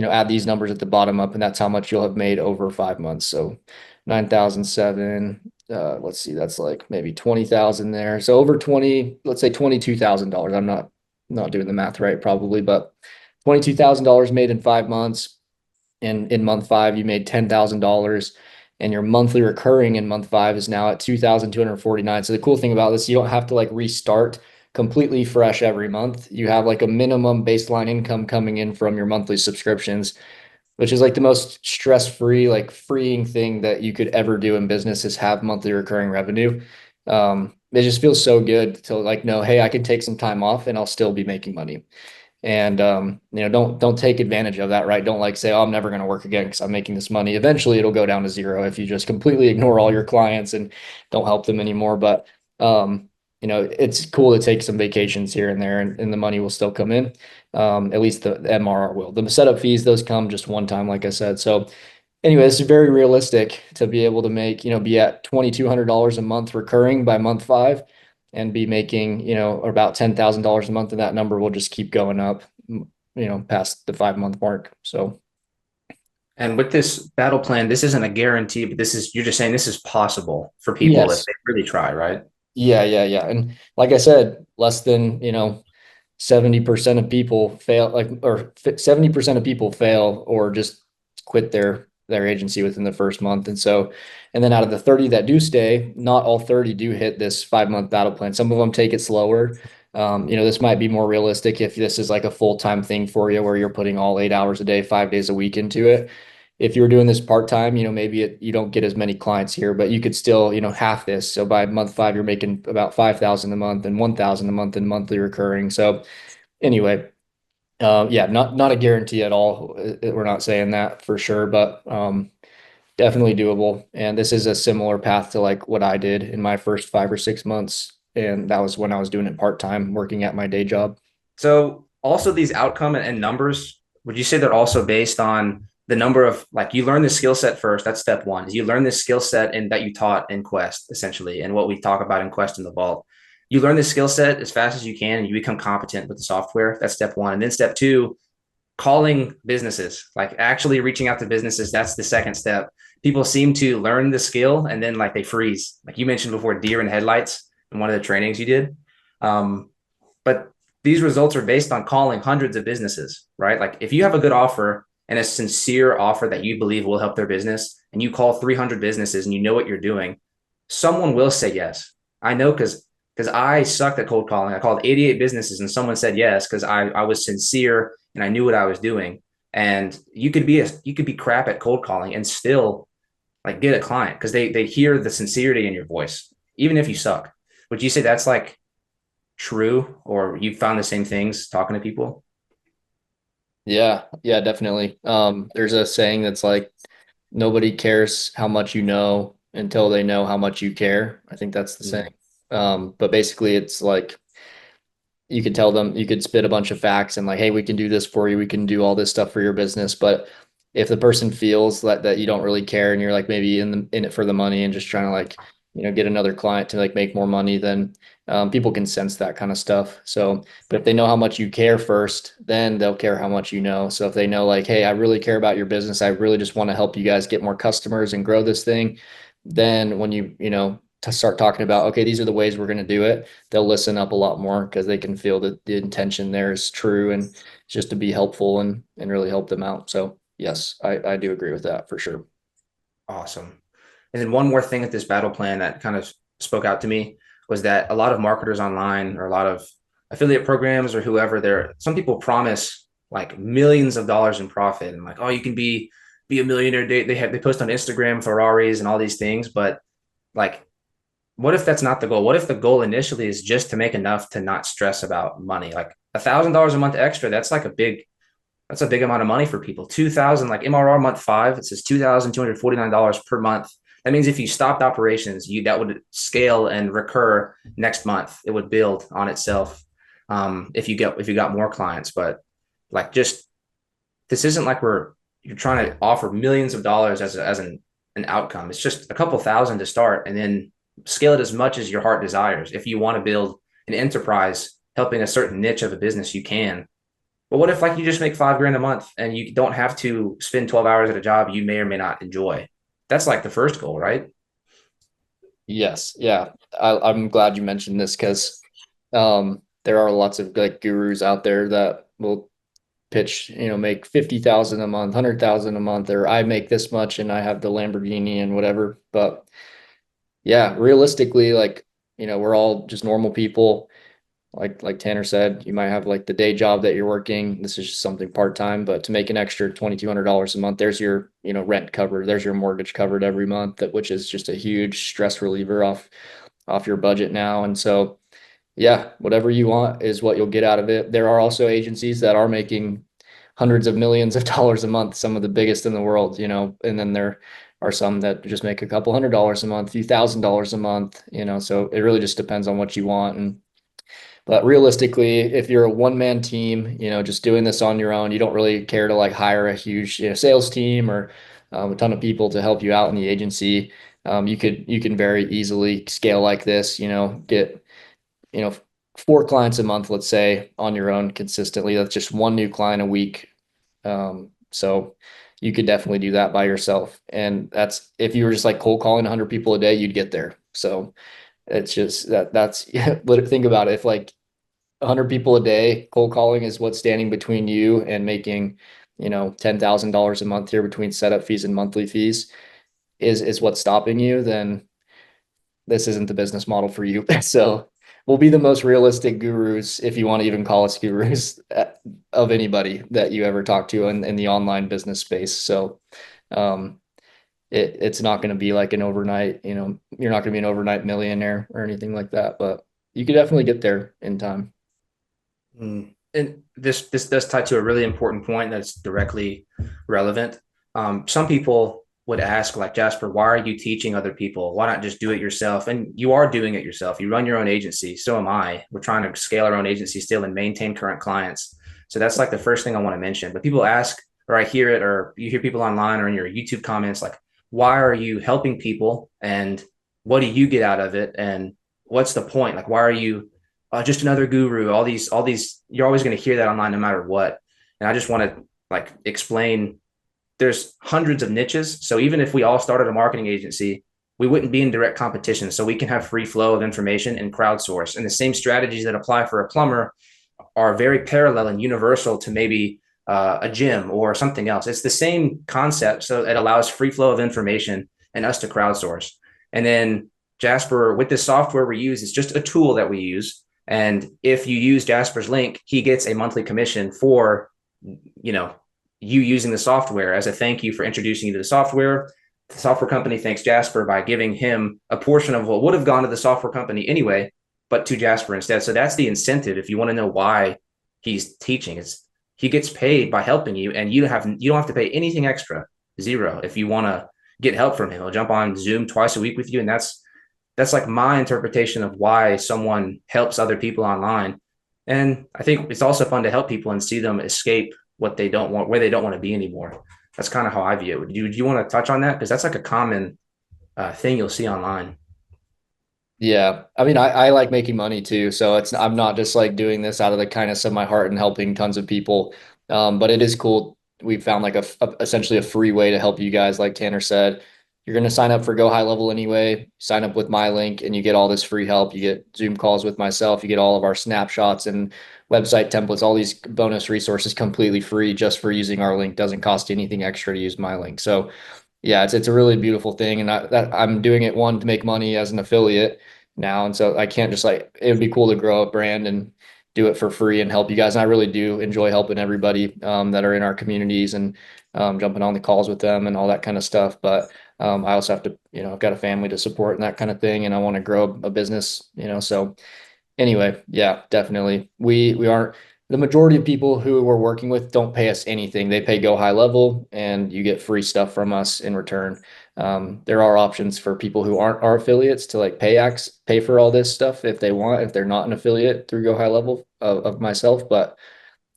add these numbers at the bottom up, and that's how much you'll have made over 5 months. So 9,007, let's see, that's like maybe 20,000 there. So over 20, let's say $22,000. I'm not doing the math right probably, but $22,000 made in 5 months. And in month 5, you made $10,000, and your monthly recurring in month 5 is now at 2,249. So the cool thing about this, you don't have to like restart completely fresh every month. You have like a minimum baseline income coming in from your monthly subscriptions, which is like the most stress-free, like freeing thing that you could ever do in business, is have monthly recurring revenue. It just feels so good to like know, hey, I can take some time off and I'll still be making money. And don't take advantage of that, right? Don't like say, oh, I'm never going to work again because I'm making this money. Eventually it'll go down to zero if you just completely ignore all your clients and don't help them anymore. But it's cool to take some vacations here and there, and the money will still come in. At least the MRR will. The setup fees, those come just one time, like I said. So anyway, this is very realistic to be able to make, be at $2,200 a month recurring by month 5. and be making, about $10,000 a month, and that number will just keep going up, past the 5 month mark. So And with this battle plan, this isn't a guarantee, but this is, you're just saying this is possible for people if yes, they really try, right? yeah. And like I said, less than, 70% of people fail, or 70% of people fail or just quit their agency within the first month. And then out of the 30 that do stay, not all 30 do hit this 5 month battle plan. Some of them take it slower. This might be more realistic if this is like a full-time thing for you where you're putting all 8 hours a day, 5 days a week into it. If you were doing this part-time, maybe you don't get as many clients here, but you could still, half this. So by month 5, you're making about 5,000 a month and 1,000 a month in monthly recurring. So anyway, yeah, not a guarantee at all. We're not saying that for sure, but definitely doable. And this is a similar path to like what I did in my first 5 or 6 months. And that was when I was doing it part-time, working at my day job. So also these outcome and numbers, would you say they're also based on the number of, like, you learn the skill set first? That's step one. Is you learn this skill set and that you taught in Quest, essentially, and what we talk about in Quest in the Vault. You learn the skill set as fast as you can and you become competent with the software. That's step one. And then step two, calling businesses, like actually reaching out to businesses. That's the second step. People seem to learn the skill and then like they freeze. Like you mentioned before, deer in headlights in one of the trainings you did. But these results are based on calling hundreds of businesses, right? Like if you have a good offer and a sincere offer that you believe will help their business and you call 300 businesses and you know what you're doing, someone will say yes. I know because I sucked at cold calling. I called 88 businesses and someone said yes because I was sincere and I knew what I was doing. And you could be crap at cold calling and still like get a client because they hear the sincerity in your voice, even if you suck. Would you say that's like true, or you found the same things talking to people? Yeah, definitely. There's a saying that's like, nobody cares how much you know until they know how much you care. I think that's the saying. Mm. But basically it's like, you could tell them, you could spit a bunch of facts and like, hey, we can do this for you, we can do all this stuff for your business. But if the person feels that you don't really care and you're like maybe in it for the money and just trying to like, get another client to like make more money, then people can sense that kind of stuff. So but if they know how much you care first, then they'll care how much you know. So if they know like, hey, I really care about your business, I really just want to help you guys get more customers and grow this thing, then when to start talking about, okay, these are the ways we're going to do it, they'll listen up a lot more because they can feel that the intention there is true and just to be helpful and really help them out. So yes, I do agree with that for sure. Awesome. And then one more thing with this battle plan that kind of spoke out to me was that a lot of marketers online or a lot of affiliate programs or whoever, there some people promise like millions of dollars in profit and like, oh, you can be a millionaire. They post on Instagram Ferraris and all these things, but like, what if that's not the goal? What if the goal initially is just to make enough to not stress about money? Like $1,000 a month extra, that's a big amount of money for people. 2,000, like MRR month 5, it says $2,249 per month. That means if you stopped operations, that would scale and recur next month. It would build on itself if you got more clients. But like, just this isn't like you're trying to offer millions of dollars as an outcome. It's just a couple thousand to start, and then scale it as much as your heart desires. If you want to build an enterprise helping a certain niche of a business, you can. But what if like you just make 5 grand a month and you don't have to spend 12 hours at a job you may or may not enjoy? That's like the first goal, right? Yes, yeah. I'm glad you mentioned this because there are lots of like gurus out there that will pitch, make 50,000 a month, 100,000 a month, or I make this much and I have the Lamborghini and whatever. But yeah, realistically, like, we're all just normal people. Like Tanner said, you might have like the day job that you're working. This is just something part-time, but to make an extra $2,200 a month, there's your, rent covered, there's your mortgage covered every month, which is just a huge stress reliever off your budget now. And so yeah, whatever you want is what you'll get out of it. There are also agencies that are making hundreds of millions of dollars a month, some of the biggest in the world, and then there are some that just make a couple $100 a month, few $1,000s a month, so it really just depends on what you want. But realistically, if you're a one-man team, just doing this on your own, you don't really care to like hire a huge, sales team or a ton of people to help you out in the agency. You can very easily scale like this, get you know, 4 clients a month, let's say, on your own consistently. That's just one new client a week. So you could definitely do that by yourself. And that's if you were just like cold calling 100 people a day, you'd get there. So it's just that's think about it. If like 100 people a day cold calling is what's standing between you and making, $10,000 a month here between setup fees and monthly fees is what's stopping you, then this isn't the business model for you. So we'll be the most realistic gurus, if you want to even call us gurus, of anybody that you ever talk to in the online business space. So um, it's not going to be like an overnight, you're not going to be an overnight millionaire or anything like that, but you could definitely get there in time. And this does tie to a really important point that's directly relevant. Some people would ask, like, Jasper, why are you teaching other people? Why not just do it yourself? And you are doing it yourself. You run your own agency. So am I. We're trying to scale our own agency still and maintain current clients. So that's like the first thing I want to mention. But people ask, or I hear it, or you hear people online or in your YouTube comments, like, why are you helping people? And what do you get out of it? And what's the point? Like, why are you just another guru? All these, you're always going to hear that online no matter what. And I just want to like explain there's hundreds of niches. So even if we all started a marketing agency, we wouldn't be in direct competition. So we can have free flow of information and crowdsource. And the same strategies that apply for a plumber are very parallel and universal to maybe a gym or something else. It's the same concept. So it allows free flow of information and us to crowdsource. And then Jasper, with this software we use, it's just a tool that we use. And if you use Jasper's link, he gets a monthly commission for, you know, you using the software as a thank you for introducing you to the software. The software company thanks Jasper by giving him a portion of what would have gone to the software company anyway, but to Jasper instead. So that's the incentive. If you want to know why he's teaching, it's he gets paid by helping you, and you don't have to pay anything extra, zero. If you want to get help from him, he'll jump on Zoom twice a week with you, and that's like my interpretation of why someone helps other people online. And I think it's also fun to help people and see them escape what they don't want, where they don't want to be anymore. That's kind of how I view it. Do you want to touch on that? Because that's like a common thing you'll see online. Yeah. I mean, I like making money too. So I'm not just like doing this out of the kindness of my heart and helping tons of people. But it is cool. We found like essentially a free way to help you guys. Like Tanner said, you're going to sign up for Go High Level anyway, sign up with my link and you get all this free help. You get Zoom calls with myself. You get all of our snapshots and website templates, all these bonus resources completely free just for using our link. Doesn't cost you anything extra to use my link. So yeah, it's a really beautiful thing, and I'm doing it one to make money as an affiliate now, and so I can't just like it would be cool to grow a brand and do it for free and help you guys. And I really do enjoy helping everybody that are in our communities and jumping on the calls with them and all that kind of stuff. But I also have to, I've got a family to support and that kind of thing, and I want to grow a business, so anyway, yeah, definitely. We aren't the majority of people who we're working with don't pay us anything. They pay Go High Level and you get free stuff from us in return. There are options for people who aren't our affiliates to like pay for all this stuff if they want, if they're not an affiliate through Go High Level of myself. But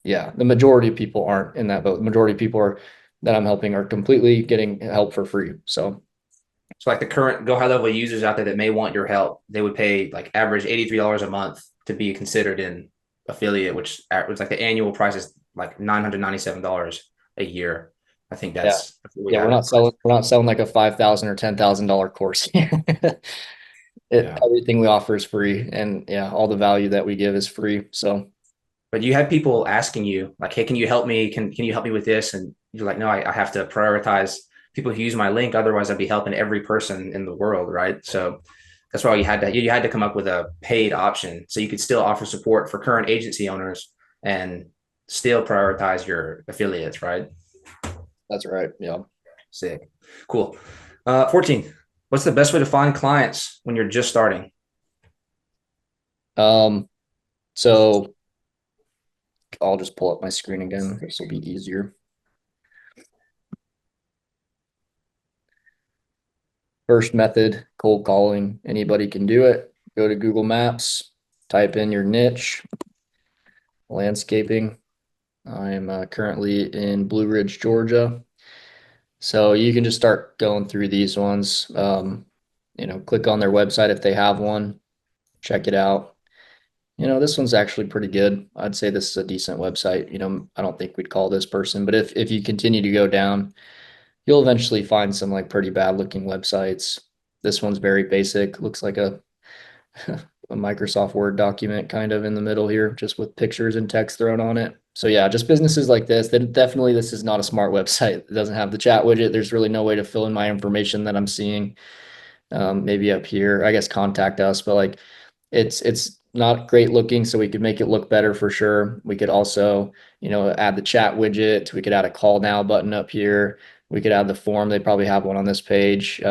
yeah, the majority of people aren't in that boat. The majority of people that I'm helping are completely getting help for free. So So like the current Go High Level users out there that may want your help, they would pay like average $83 a month to be considered an affiliate, which was like the annual price is like $997 a year. I think yeah. that's what we Yeah, have it priced. we're not selling like a 5,000 or $10,000 course here. Yeah. Everything we offer is free, and yeah, all the value that we give is free. So But you had people asking you like, hey, can you help me? Can you help me with this? And you're like, no, I have to prioritize people who use my link. Otherwise I'd be helping every person in the world. Right. So that's why you had to come up with a paid option so you could still offer support for current agency owners and still prioritize your affiliates. Right. that's right. Yeah. Sick. Cool. 14. What's the best way to find clients when you're just starting? Um, so I'll just pull up my screen again. This will be easier. First method, cold calling. Anybody can do it. Go to Google Maps, type in your niche, landscaping. I am currently in Blue Ridge, Georgia. So you can just start going through these ones. Click on their website if they have one, check it out. This one's actually pretty good. I'd say this is a decent website. I don't think we'd call this person, but if you continue to go down, you'll eventually find some like pretty bad looking websites. This one's very basic. Looks like a a Microsoft Word document kind of in the middle here, just with pictures and text thrown on it. So yeah, just businesses like this, then definitely this is not a smart website. It doesn't have the chat widget. There's really no way to fill in my information that I'm seeing. Maybe up here, I guess contact us, but like it's not great looking, so we could make it look better for sure. We could also, add the chat widget. We could add a call now button up here. We could add the form. They probably have one on this page.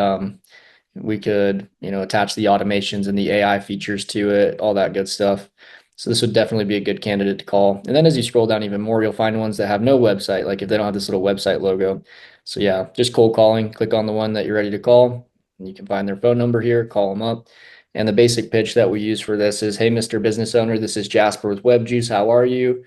We could, attach the automations and the AI features to it, all that good stuff. So this would definitely be a good candidate to call. And then as you scroll down even more, you'll find ones that have no website, like if they don't have this little website logo. So yeah, just cold calling, click on the one that you're ready to call. And you can find their phone number here, call them up. And the basic pitch that we use for this is, hey, Mr. Business Owner, this is Jasper with WebJuice. How are you?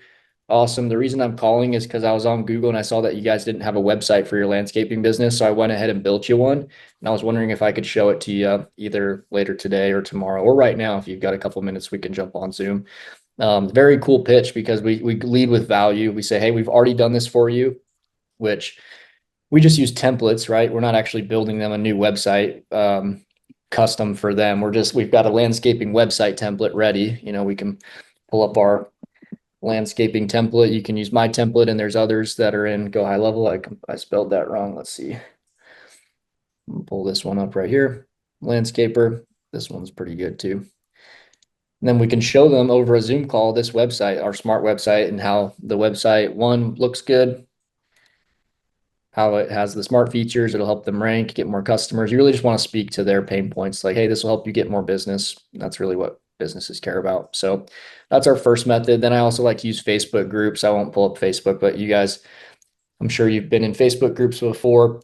Awesome. The reason I'm calling is because I was on Google and I saw that you guys didn't have a website for your landscaping business. So I went ahead and built you one. And I was wondering if I could show it to you either later today or tomorrow or right now. If you've got a couple minutes, we can jump on Zoom. Very cool pitch because we lead with value. We say, hey, we've already done this for you, which we just use templates, right? We're not actually building them a new website custom for them. We've got a landscaping website template ready. We can pull up our landscaping template. You can use my template, and there's others that are in GoHighLevel. I spelled that wrong. Let's see. Pull this one up right here. Landscaper. This one's pretty good too. And then we can show them over a Zoom call this website, our smart website, and how the website one looks good, how it has the smart features. It'll help them rank, get more customers. You really just want to speak to their pain points. Like, hey, this will help you get more business. That's really what businesses care about. So that's our first method. Then I also like to use Facebook groups. I won't pull up Facebook, but you guys, I'm sure you've been in Facebook groups before.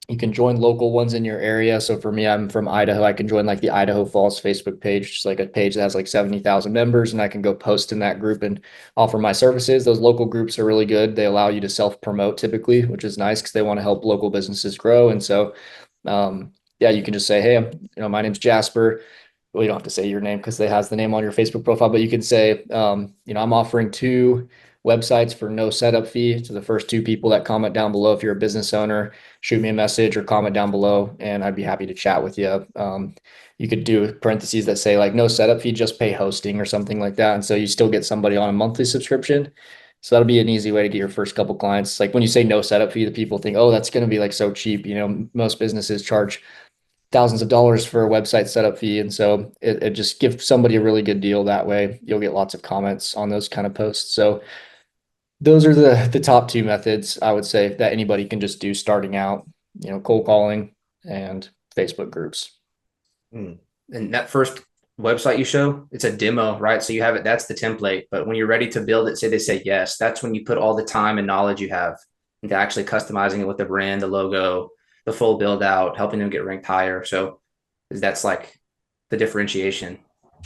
You can join local ones in your area. So for me, I'm from Idaho. I can join like the Idaho Falls Facebook page, just like a page that has like 70,000 members, and I can go post in that group and offer my services. Those local groups are really good. They allow you to self promote typically, which is nice because they want to help local businesses grow. And so, yeah, you can just say, hey, my name's Jasper. Well, you don't have to say your name because it has the name on your Facebook profile, but you can say, I'm offering two websites for no setup fee to the first two people that comment down below. If you're a business owner, shoot me a message or comment down below, and I'd be happy to chat with you. You could do parentheses that say like no setup fee, just pay hosting or something like that. And so you still get somebody on a monthly subscription. So that'll be an easy way to get your first couple clients. Like when you say no setup fee, the people think, oh, that's going to be like so cheap. Most businesses charge thousands of dollars for a website setup fee. And so it just gives somebody a really good deal that way. You'll get lots of comments on those kind of posts. So those are the top two methods I would say that anybody can just do starting out, cold calling and Facebook groups. Mm. And that first website you show, it's a demo, right? So you have it, that's the template. But when you're ready to build it, say they say yes, that's when you put all the time and knowledge you have into actually customizing it with the brand, the logo, the full build out, helping them get ranked higher. So that's like the differentiation.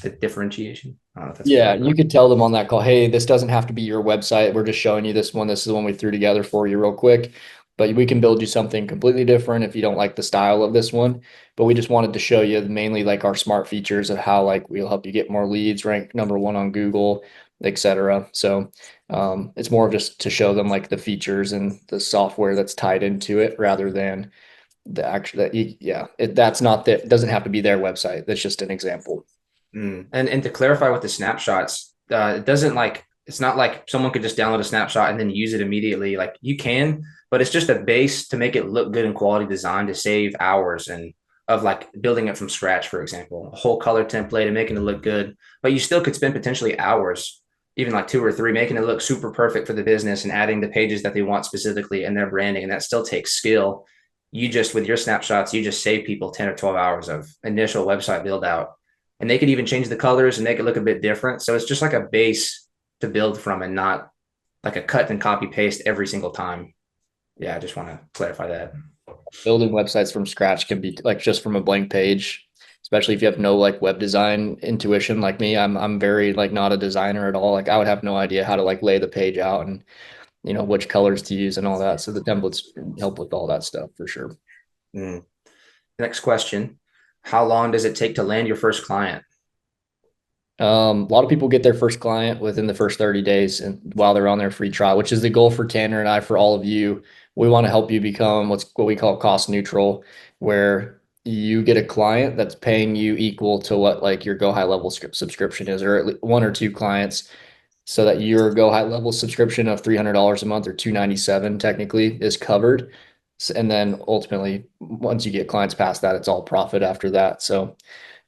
The differentiation. I don't know if that's the Yeah, right you word. could tell them on that call, hey, this doesn't have to be your website. We're just showing you this one. This is the one we threw together for you real quick. But we can build you something completely different if you don't like the style of this one. But we just wanted to show you mainly like our smart features of how like we'll help you get more leads, rank number one on Google, etc. So it's more of just to show them like the features and the software that's tied into it rather than the actual that yeah, that's not that doesn't have to be their website. That's just an example. Mm. And to clarify with the snapshots, it doesn't like it's not like someone could just download a snapshot and then use it immediately. Like you can, but it's just a base to make it look good and quality design to save hours and of like building it from scratch, for example, a whole color template and making it look good. But you still could spend potentially hours, even like two or three, making it look super perfect for the business and adding the pages that they want specifically and their branding. And that still takes skill. You just with your snapshots, you just save people 10 or 12 hours of initial website build out and they could even change the colors and make it look a bit different. So it's just like a base to build from and not like a cut and copy paste every single time. Yeah, I just want to clarify that. Building websites from scratch can be like just from a blank page, especially if you have no like web design intuition like me. I'm very like not a designer at all. Like I would have no idea how to like lay the page out and which colors to use and all that. So the templates help with all that stuff for sure. Next question. How long does it take to land your first client? A lot of people get their first client within the first 30 days and while they're on their free trial, which is the goal for Tanner and I, for all of you. We want to help you become what we call cost neutral, where you get a client that's paying you equal to what like your Go High Level subscription is, or at least one or two clients, so that your Go High Level subscription of $300 a month or 297 technically is covered. And then ultimately, once you get clients past that, it's all profit after that. So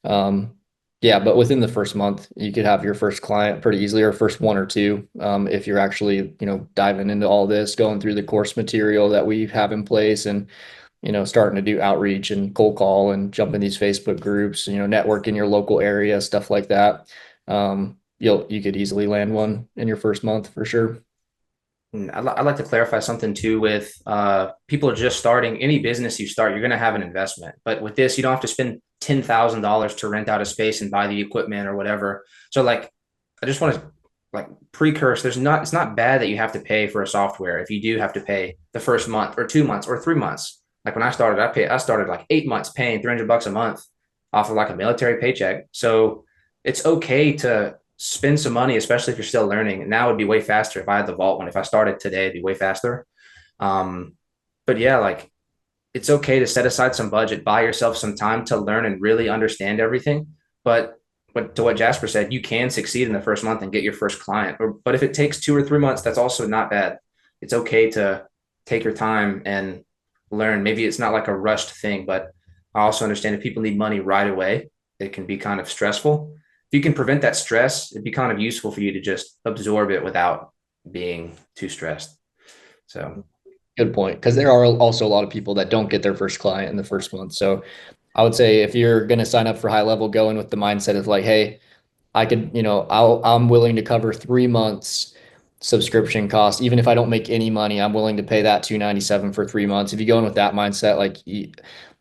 um, yeah, but within the first month, you could have your first client pretty easily, or first one or two, if you're actually, diving into all this, going through the course material that we have in place, and starting to do outreach and cold call and jump in these Facebook groups, network in your local area, stuff like that. You could easily land one in your first month for sure. And I'd like to clarify something too with people are just starting. Any business you start, you're going to have an investment. But with this, you don't have to spend $10,000 to rent out a space and buy the equipment or whatever. So like, I just want to like precurse. It's not bad that you have to pay for a software if you do have to pay the first month or 2 months or 3 months. Like when I started like 8 months paying $300 a month off of like a military paycheck. So it's okay to spend some money, especially if you're still learning. Now it'd be way faster if I had the Vault one. If I started today, it'd be way faster. Um, but yeah, like it's okay to set aside some budget, buy yourself some time to learn and really understand everything. But to what Jasper said, you can succeed in the first month and get your first client. But if it takes 2 or 3 months, that's also not bad. It's okay to take your time and learn. Maybe it's not like a rushed thing, but I also understand if people need money right away, it can be kind of stressful. If you can prevent that stress, it'd be kind of useful for you to just absorb it without being too stressed. So Good point. Because there are also a lot of people that don't get their first client in the first month. So I would say if you're going to sign up for high level, go in with the mindset of like, hey, I could, I'm willing to cover 3 months subscription cost. Even if I don't make any money, I'm willing to pay that 297 for 3 months. If you go in with that mindset, like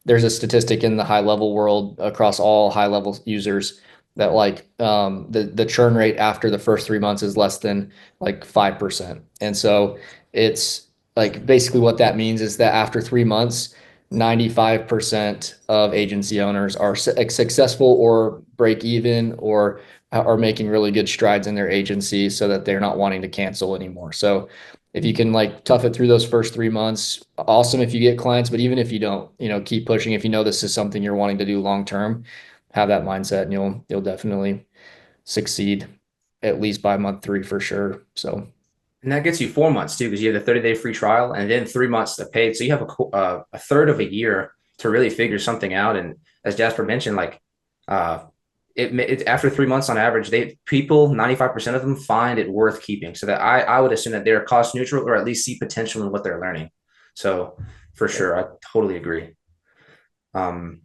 there's a statistic in the high level world across all high level users that like the churn rate after the first 3 months is less than like 5%. And so it's like basically what that means is that after 3 months, 95% of agency owners are successful or break even or are making really good strides in their agency so that they're not wanting to cancel anymore. So if you can like tough it through those first 3 months, awesome if you get clients, but even if you don't, keep pushing. If you know this is something you're wanting to do long term, have that mindset and you'll definitely succeed at least by month three for sure. So and that gets you 4 months too, because you have the 30-day free trial and then 3 months to pay. So you have a third of a year to really figure something out. And as Jasper mentioned, like uh, it after 3 months on average, 95% of them find it worth keeping. So that I would assume that they're cost neutral or at least see potential in what they're learning. So for sure, I totally agree. Um,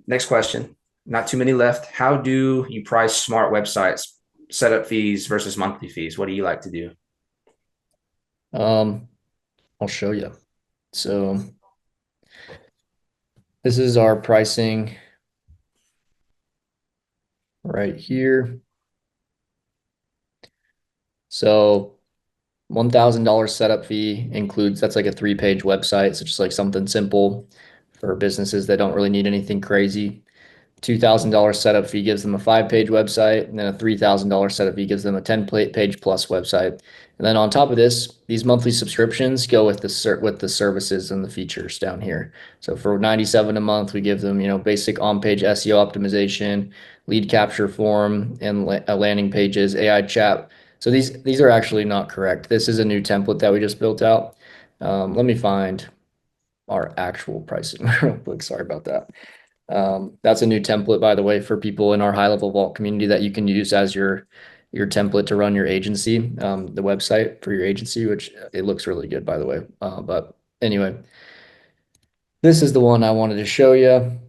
Next question, not too many left. How do you price smart websites, setup fees versus monthly fees? What do you like to do? um, I'll show you. So this is our pricing right here. So $1,000 setup fee includes, that's like a 3-page website. So just like something simple for businesses that don't really need anything crazy. $2,000 setup fee gives them a 5-page website, and then a $3,000 setup fee gives them a 10-page plus website. And then on top of this, these monthly subscriptions go with the services and the features down here. So for 97 a month, we give them, basic on-page SEO optimization, lead capture form, and landing pages, AI chat. So these are actually not correct. This is a new template that we just built out. Let me find our actual pricing real quick. Sorry about that. That's a new template, by the way, for people in our HighLevel Vault community that you can use as your template to run your agency, the website for your agency, which it looks really good, by the way. But anyway, this is the one I wanted to show you.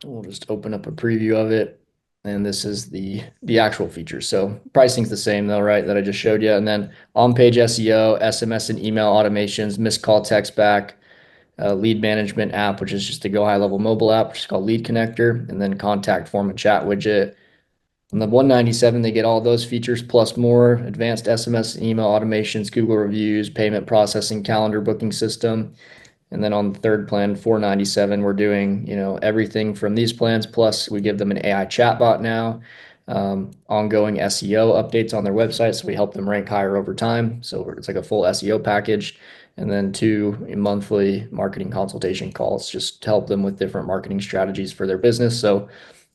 We'll just open up a preview of it. And this is the actual features. So pricing's the same though, right? That I just showed you. And then on-page SEO, SMS and email automations, missed call text back, lead management app, which is just a Go High Level mobile app, which is called Lead Connector, and then contact form and chat widget. On the 197, they get all those features plus more: advanced SMS and email automations, Google reviews, payment processing, calendar booking system. And then on the third plan, 497, we're doing, everything from these plans. Plus we give them an AI chatbot now. ongoing SEO updates on their website. So we help them rank higher over time. So it's like a full SEO package. And then two monthly marketing consultation calls just to help them with different marketing strategies for their business. So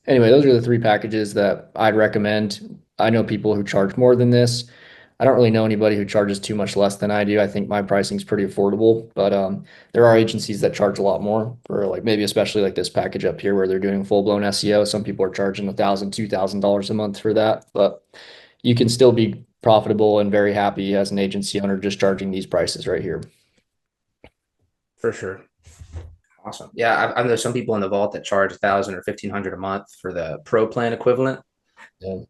anyway, those are the three packages that I'd recommend. I know people who charge more than this. I don't really know anybody who charges too much less than I do. I think my pricing is pretty affordable, but there are agencies that charge a lot more for like maybe especially like this package up here where they're doing full blown SEO. Some people are charging $1,000, $2,000 a month for that, but you can still be profitable and very happy as an agency owner just charging these prices right here. For sure. Awesome. Yeah, I know some people in the vault that charge 1,000 or 1,500 a month for the pro plan equivalent. Yeah.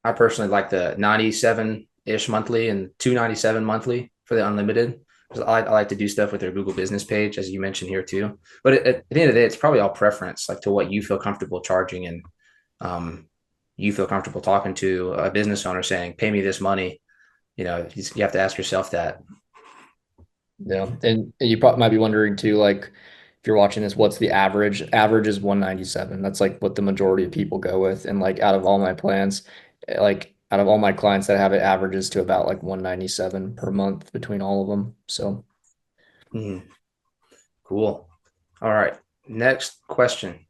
I personally like the 97-ish monthly and 297 monthly for the unlimited. I like to do stuff with their Google business page, as you mentioned here too. But at the end of the day, it's probably all preference, like to what you feel comfortable charging, and you feel comfortable talking to a business owner saying, "Pay me this money." You have to ask yourself that. Yeah. And you probably might be wondering too, like if you're watching this, what's the average? Average is 197. That's like what the majority of people go with. And like out of all my plans, like out of all my clients that have it averages to about like 197 per month between all of them. So Mhm. Cool. All right. Next question.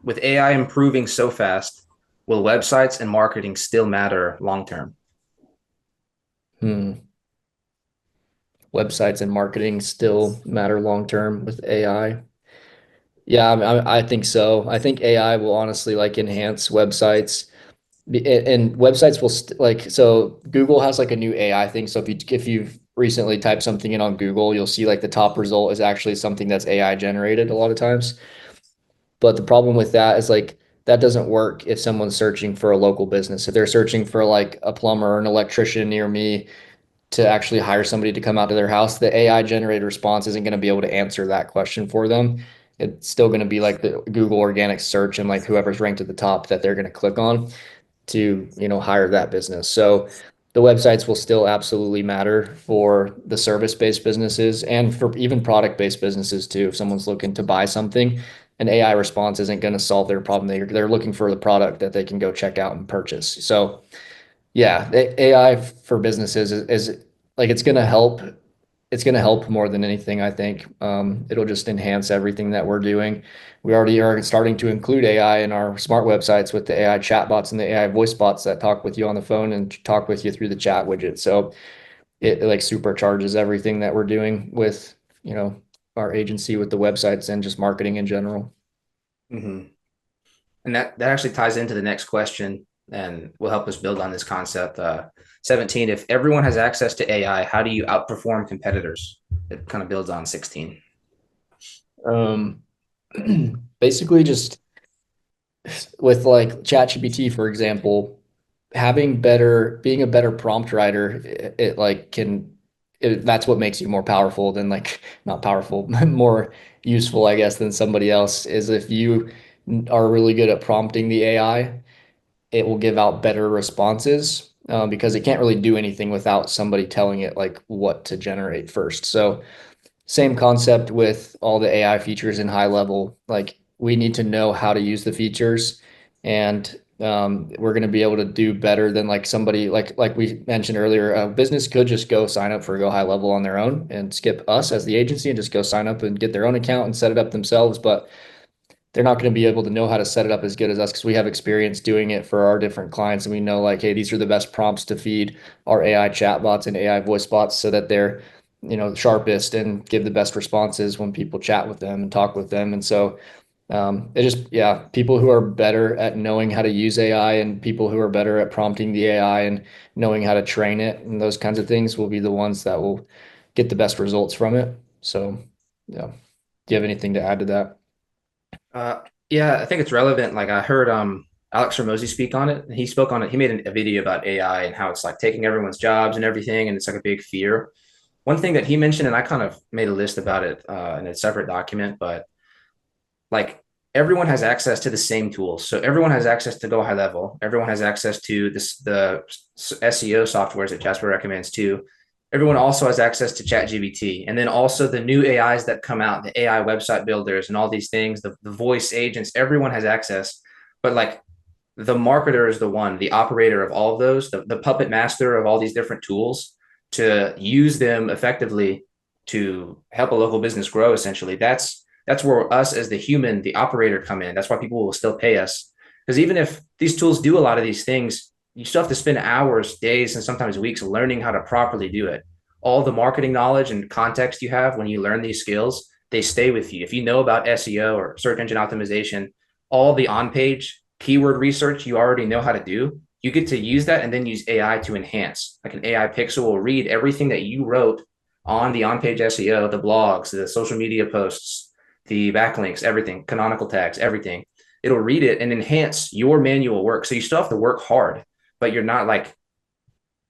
With AI improving so fast, will websites and marketing still matter long term? hmm, websites and marketing still matter long term with AI. Yeah, I think so. I think AI will honestly like enhance websites. And websites will like so Google has like a new AI thing. So if you've recently typed something in on Google, you'll see like the top result is actually something that's AI generated a lot of times. But the problem with that is like that doesn't work if someone's searching for a local business. If they're searching for like a plumber or an electrician near me to actually hire somebody to come out to their house, the AI generated response isn't going to be able to answer that question for them. It's still going to be like the Google organic search and like whoever's ranked at the top that they're going to click on to, hire that business. So the websites will still absolutely matter for the service-based businesses and for even product-based businesses too. If someone's looking to buy something, an AI response isn't going to solve their problem. They're looking for the product that they can go check out and purchase. So yeah, AI for businesses is like it's going to help. It's going to help more than anything, I think. It'll just enhance everything that we're doing. We already are starting to include AI in our smart websites with the AI chatbots and the AI voice bots that talk with you on the phone and talk with you through the chat widget. So it like supercharges everything that we're doing with, our agency with the websites and just marketing in general. Mm-hmm. And that actually ties into the next question and will help us build on this concept. 17, if everyone has access to AI, how do you outperform competitors? It kind of builds on 16. Um, basically just with like ChatGPT, for example, being a better prompt writer, it like that's what makes you more powerful than like, not powerful, more useful, I guess, than somebody else is if you are really good at prompting the AI, it will give out better responses because it can't really do anything without somebody telling it like what to generate first. So same concept with all the AI features in HighLevel. Like we need to know how to use the features, and we're going to be able to do better than like somebody like we mentioned earlier. A business could just go sign up for GoHighLevel on their own and skip us as the agency and just go sign up and get their own account and set it up themselves. But they're not going to be able to know how to set it up as good as us because we have experience doing it for our different clients and we know like, hey, these are the best prompts to feed our AI chatbots and AI voice bots so that they're, sharpest and give the best responses when people chat with them and talk with them. And so it just, yeah, people who are better at knowing how to use AI and people who are better at prompting the AI and knowing how to train it and those kinds of things will be the ones that will get the best results from it. So, yeah. Do you have anything to add to that? Uh, yeah, I think it's relevant. Like I heard Alex Ramosi speak on it. And he spoke on it. He made a video about AI and how it's like taking everyone's jobs and everything, and it's like a big fear. One thing that he mentioned, and I kind of made a list about it in a separate document, but like everyone has access to the same tools. So everyone has access to Go High Level. Everyone has access to the SEO softwares that Jasper recommends too. Everyone also has access to ChatGPT, and then also the new AIs that come out, the AI website builders and all these things, the voice agents. Everyone has access, but like the marketer is the one, the operator of all of those, the puppet master of all these different tools to use them effectively to help a local business grow. Essentially, that's where us as the human, the operator, come in. That's why people will still pay us, because even if these tools do a lot of these things, you still have to spend hours, days, and sometimes weeks learning how to properly do it. All the marketing knowledge and context you have when you learn these skills, they stay with you. If you know about SEO or search engine optimization, all the on page keyword research you already know how to do, you get to use that and then use AI to enhance. Like an AI pixel will read everything that you wrote on the on page SEO, the blogs, the social media posts, the backlinks, everything, canonical tags, everything. It'll read it and enhance your manual work. So you still have to work hard, but you're not like,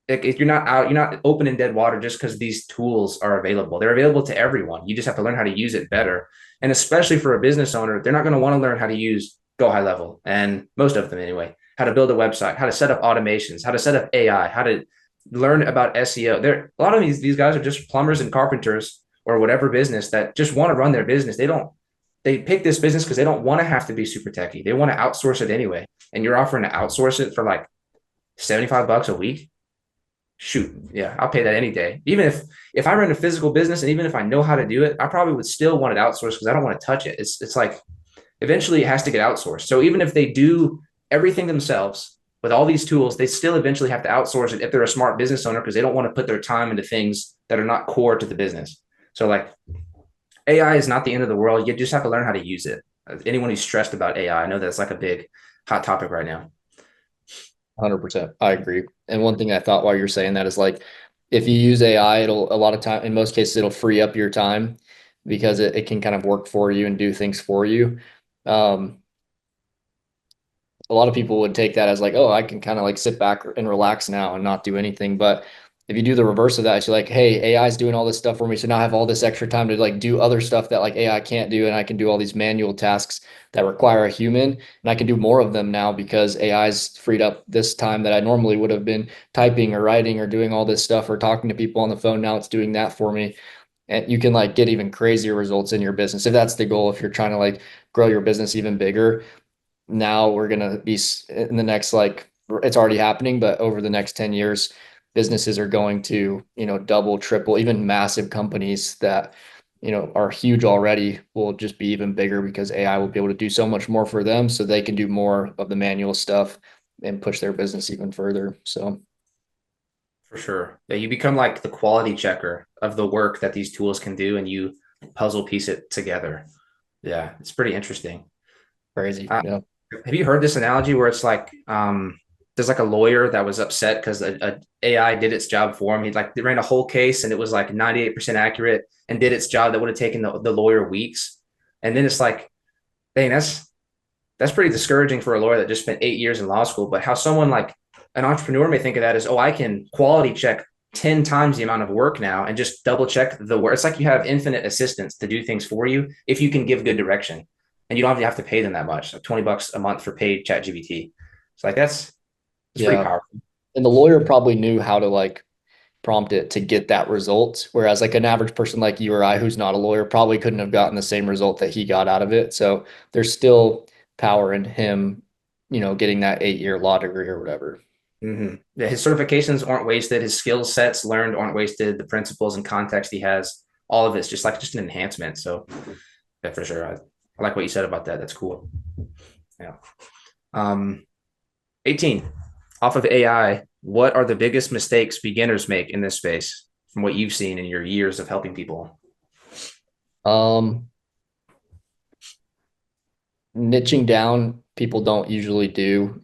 if you're not out, you're not open in dead water just because these tools are available. They're available to everyone. You just have to learn how to use it better. And especially for a business owner, they're not going to want to learn how to use GoHighLevel, and most of them anyway, how to build a website, how to set up automations, how to set up AI, how to learn about SEO. There, a lot of these guys are just plumbers and carpenters or whatever business that just want to run their business. They pick this business because they don't want to have to be super techy. They want to outsource it anyway. And you're offering to outsource it for like $75 a week. Shoot, yeah, I'll pay that any day. Even if I run a physical business and even if I know how to do it, I probably would still want it outsourced because I don't want to touch it. It's like eventually it has to get outsourced. So even if they do everything themselves with all these tools, they still eventually have to outsource it if they're a smart business owner because they don't want to put their time into things that are not core to the business. So like AI is not the end of the world. You just have to learn how to use it. Anyone who's stressed about AI, I know that's like a big hot topic right now. 100%. I agree. And one thing I thought while you're saying that is like, if you use AI, it'll a lot of time, in most cases, it'll free up your time because it can kind of work for you and do things for you. Um, a lot of people would take that as like, oh, I can kind of like sit back and relax now and not do anything. But if you do the reverse of that, it's like, hey, AI is doing all this stuff for me. So now I have all this extra time to like do other stuff that like AI can't do. And I can do all these manual tasks that require a human. And I can do more of them now because AI's freed up this time that I normally would have been typing or writing or doing all this stuff or talking to people on the phone. Now it's doing that for me. And you can like get even crazier results in your business if that's the goal. If you're trying to like grow your business even bigger, now we're going to be in the next, like, it's already happening, but over the next 10 years, businesses are going to, double, triple, even massive companies that, are huge already will just be even bigger because AI will be able to do so much more for them so they can do more of the manual stuff and push their business even further. So For sure. Yeah, you become like the quality checker of the work that these tools can do and you puzzle piece it together. Yeah, it's pretty interesting. crazy. Uh, Yeah. have you heard this analogy where it's like there's like a lawyer that was upset because a AI did its job for him. He like they ran a whole case and it was like 98% accurate and did its job that would have taken the lawyer weeks. And then it's like, dang, that's pretty discouraging for a lawyer that just spent 8 years in law school. But how someone like an entrepreneur may think of that is, oh, I can quality check 10 times the amount of work now and just double check the work. It's like you have infinite assistants to do things for you if you can give good direction. And you don't have to pay them that much, like $20 a month for paid chat GBT. It's like it's pretty Yeah. powerful. And the lawyer probably knew how to like prompt it to get that result. Whereas like an average person like you or I, who's not a lawyer, probably couldn't have gotten the same result that he got out of it. So there's still power in him, getting that 8 year law degree or whatever. Mm-hmm. Yeah, his certifications aren't wasted. His skill sets learned aren't wasted. The principles and context he has, all of it's just an enhancement. So yeah, for sure. I like what you said about that. That's cool. Yeah. Um, 18. Off of AI, what are the biggest mistakes beginners make in this space from what you've seen in your years of helping people? Um, Niching down, people don't usually do,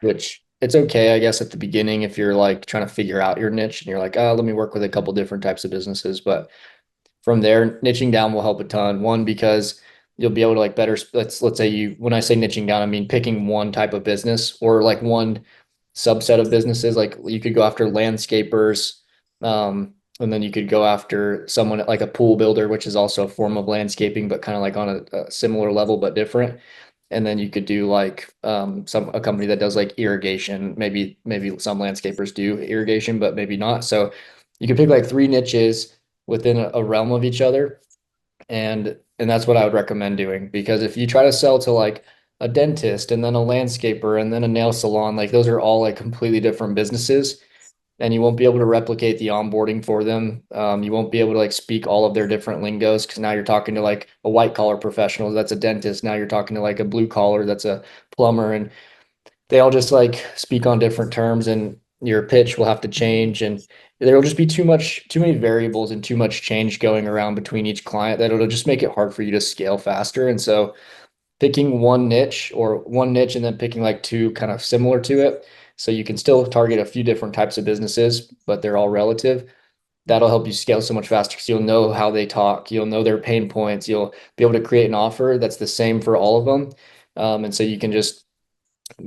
which it's okay, I guess, at the beginning if you're like trying to figure out your niche and you're like, oh, let me work with a couple different types of businesses. But from there, niching down will help a ton. One, because you'll be able to like better, let's say you, when I say niching down, I mean picking one type of business or like one subset of businesses. Like you could go after landscapers, and then you could go after someone like a pool builder, which is also a form of landscaping, but kind of like on a similar level, but different. And then you could do like a company that does like irrigation. Maybe some landscapers do irrigation, but maybe not. So you could pick like three niches within a realm of each other, and that's what I would recommend doing, because if you try to sell to like a dentist and then a landscaper and then a nail salon. Like those are all like completely different businesses, and you won't be able to replicate the onboarding for them. You won't be able to like speak all of their different lingos because now you're talking to like a white collar professional that's a dentist. Now you're talking to like a blue collar that's a plumber, and they all just like speak on different terms, and your pitch will have to change, and there will just be too many variables and too much change going around between each client that it'll just make it hard for you to scale faster. And so picking one niche and then picking like two kind of similar to it, so you can still target a few different types of businesses, but they're all relative. That'll help you scale so much faster because you'll know how they talk, you'll know their pain points, you'll be able to create an offer that's the same for all of them. And so you can just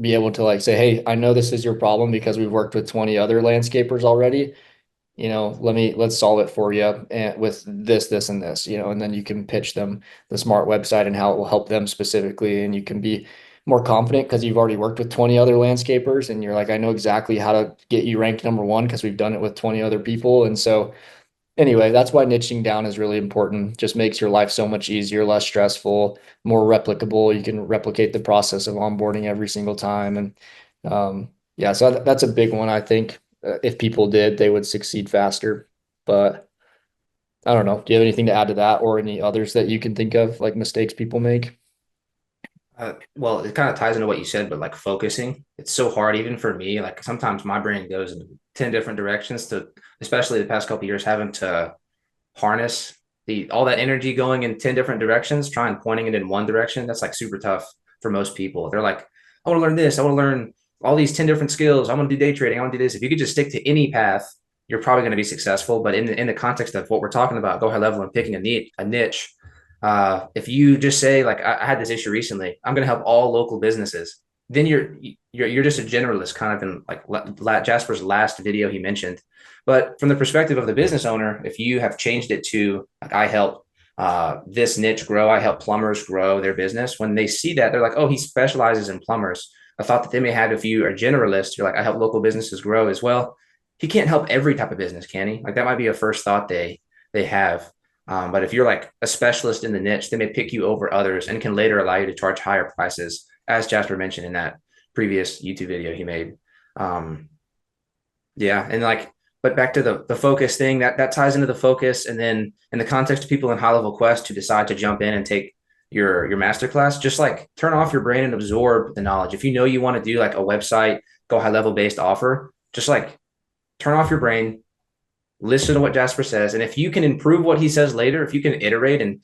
be able to like say, hey, I know this is your problem because we've worked with 20 other landscapers already. Let's solve it for you and with this, and this, and then you can pitch them the smart website and how it will help them specifically. And you can be more confident because you've already worked with 20 other landscapers and you're like, I know exactly how to get you ranked number one because we've done it with 20 other people. And so anyway, that's why niching down is really important. Just makes your life so much easier, less stressful, more replicable. You can replicate the process of onboarding every single time. And yeah, so that's a big one. I think if people did, they would succeed faster. But I don't know. Do you have anything to add to that or any others that you can think of, like mistakes people make? Well, it kind of ties into what you said, but like focusing, it's so hard even for me. Like sometimes my brain goes in 10 different directions to, especially the past couple of years, having to harness the all that energy going in 10 different directions, trying pointing it in one direction. That's like super tough for most people. They're like, I want to learn this, I want to learn all these 10 different skills, I want to do day trading, I want to do this. If you could just stick to any path, you're probably going to be successful. But in the context of what we're talking about, go high level and picking a niche. If you just say like I had this issue recently, I'm going to help all local businesses, then you're just a generalist, kind of in like Jasper's last video he mentioned. But from the perspective of the business owner, if you have changed it to like I help this niche grow, I help plumbers grow their business. When they see that, they're like, oh, he specializes in plumbers. A thought that they may have if you are generalist, you're like, I help local businesses grow as well. He can't help every type of business, can he? Like that might be a first thought they have. But if you're like a specialist in the niche, they may pick you over others and can later allow you to charge higher prices, as Jasper mentioned in that previous YouTube video he made. Um, yeah, and like, but back to the focus thing that ties into the focus, and then in the context of people in high level quest who decide to jump in and take your masterclass, just like turn off your brain and absorb the knowledge. If you know you want to do like a website, go high level based offer, just like turn off your brain, listen to what Jasper says. And if you can improve what he says later, if you can iterate and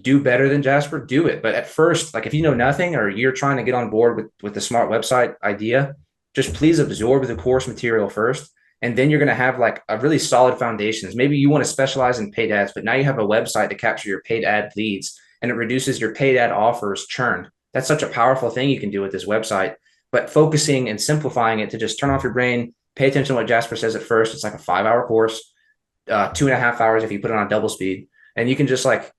do better than Jasper, do it. But at first, like if you know nothing or you're trying to get on board with the smart website idea, just please absorb the course material first. And then you're going to have like a really solid foundations. Maybe you want to specialize in paid ads, but now you have a website to capture your paid ad leads and it reduces your paid ad offers churn. That's such a powerful thing you can do with this website. But focusing and simplifying it to just turn off your brain, pay attention to what Jasper says at first. It's like a 5 hour course, 2.5 hours if you put it on double speed. And you can just like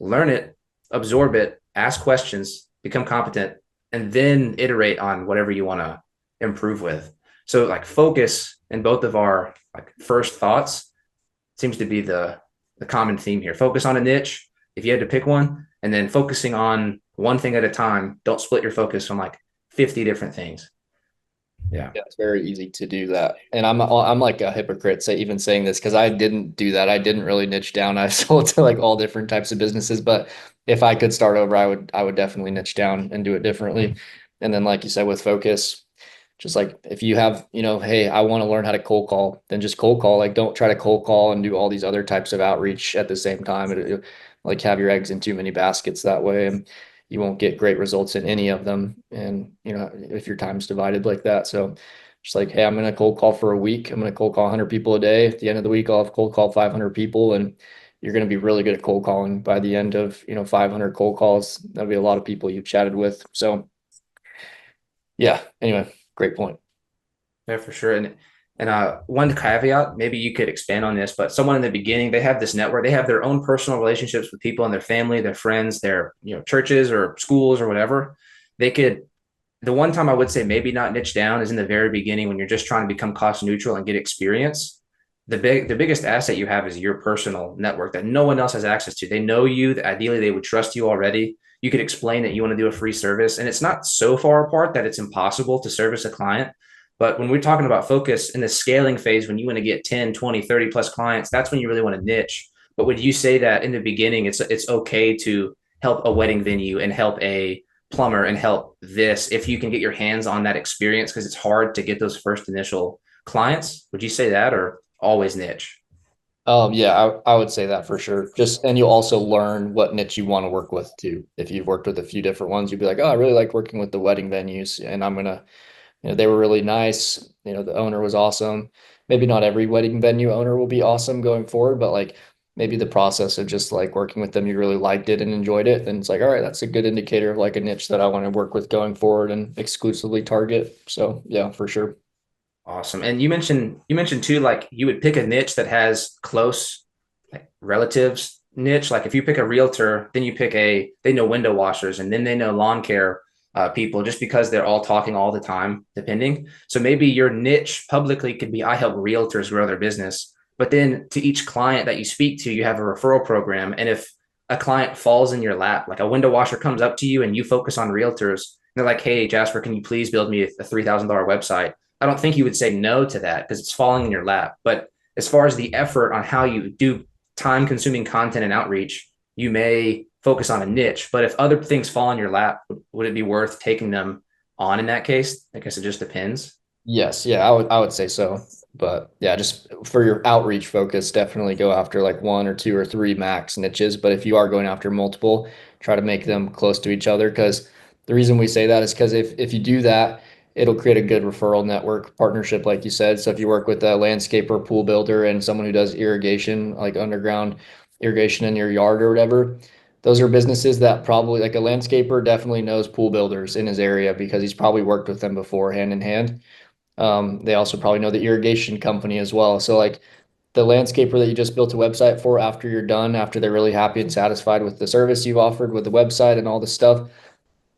learn it, absorb it, ask questions, become competent, and then iterate on whatever you want to improve with. So like focus in both of our like first thoughts seems to be the common theme here. Focus on a niche if you had to pick one, and then focusing on one thing at a time. Don't split your focus on like 50 different things. Yeah. Yeah, it's very easy to do that. And I'm like a hypocrite say even saying this because I didn't do that. I didn't really niche down. I sold to like all different types of businesses, but if I could start over, I would definitely niche down and do it differently. And then like you said with focus, just like if you have, hey, I want to learn how to cold call, then just cold call. Like don't try to cold call and do all these other types of outreach at the same time. Like have your eggs in too many baskets that way. And you won't get great results in any of them. And, if your time's divided like that. So just like, hey, I'm going to cold call for a week. I'm going to cold call 100 people a day. At the end of the week, I'll have cold call 500 people. And you're going to be really good at cold calling by the end of, 500 cold calls. That'll be a lot of people you've chatted with. So yeah, anyway, great point. Yeah, for sure. And one caveat, maybe you could expand on this, but someone in the beginning, they have this network, they have their own personal relationships with people in their family, their friends, their churches or schools or whatever. They could the one time I would say maybe not niche down is in the very beginning when you're just trying to become cost neutral and get experience. The biggest asset you have is your personal network that no one else has access to. They know you, that ideally they would trust you already. you could explain that you want to do a free service. And it's not so far apart that it's impossible to service a client. But when we're talking about focus in the scaling phase, when you want to get 10, 20, 30 plus clients, that's when you really want to niche. But would you say that in the beginning, it's okay to help a wedding venue and help a plumber and help this if you can get your hands on that experience because it's hard to get those first initial clients? Would you say that or always niche? Yeah, I would say that for sure. Just and you'll also learn what niche you want to work with too. If you've worked with a few different ones, you'd be like, oh, I really like working with the wedding venues, and I'm gonna, they were really nice. The owner was awesome. Maybe not every wedding venue owner will be awesome going forward, but like maybe the process of just like working with them, you really liked it and enjoyed it. Then it's like, all right, that's a good indicator of like a niche that I want to work with going forward and exclusively target. So yeah, for sure. Awesome. And you mentioned too, like you would pick a niche that has close like relatives niche. Like if you pick a realtor, then you pick they know window washers and then they know lawn care people just because they're all talking all the time, depending. So maybe your niche publicly could be I help realtors grow their business. But then to each client that you speak to, you have a referral program. And if a client falls in your lap, like a window washer comes up to you and you focus on realtors, and they're like, hey, Jasper, can you please build me a $3,000 website? I don't think you would say no to that because it's falling in your lap. But as far as the effort on how you do time consuming content and outreach, you may focus on a niche. But if other things fall in your lap, would it be worth taking them on in that case? I guess it just depends. Yes, yeah, I would say so. But yeah, just for your outreach focus, definitely go after like one or two or three max niches. But if you are going after multiple, try to make them close to each other. Because the reason we say that is because if you do that, it'll create a good referral network partnership, like you said. So if you work with a landscaper, pool builder, and someone who does irrigation, like underground irrigation in your yard or whatever, those are businesses that probably like a landscaper definitely knows pool builders in his area because he's probably worked with them before hand in hand. They also probably know the irrigation company as well. So like the landscaper that you just built a website for after you're done, after they're really happy and satisfied with the service you've offered with the website and all the stuff,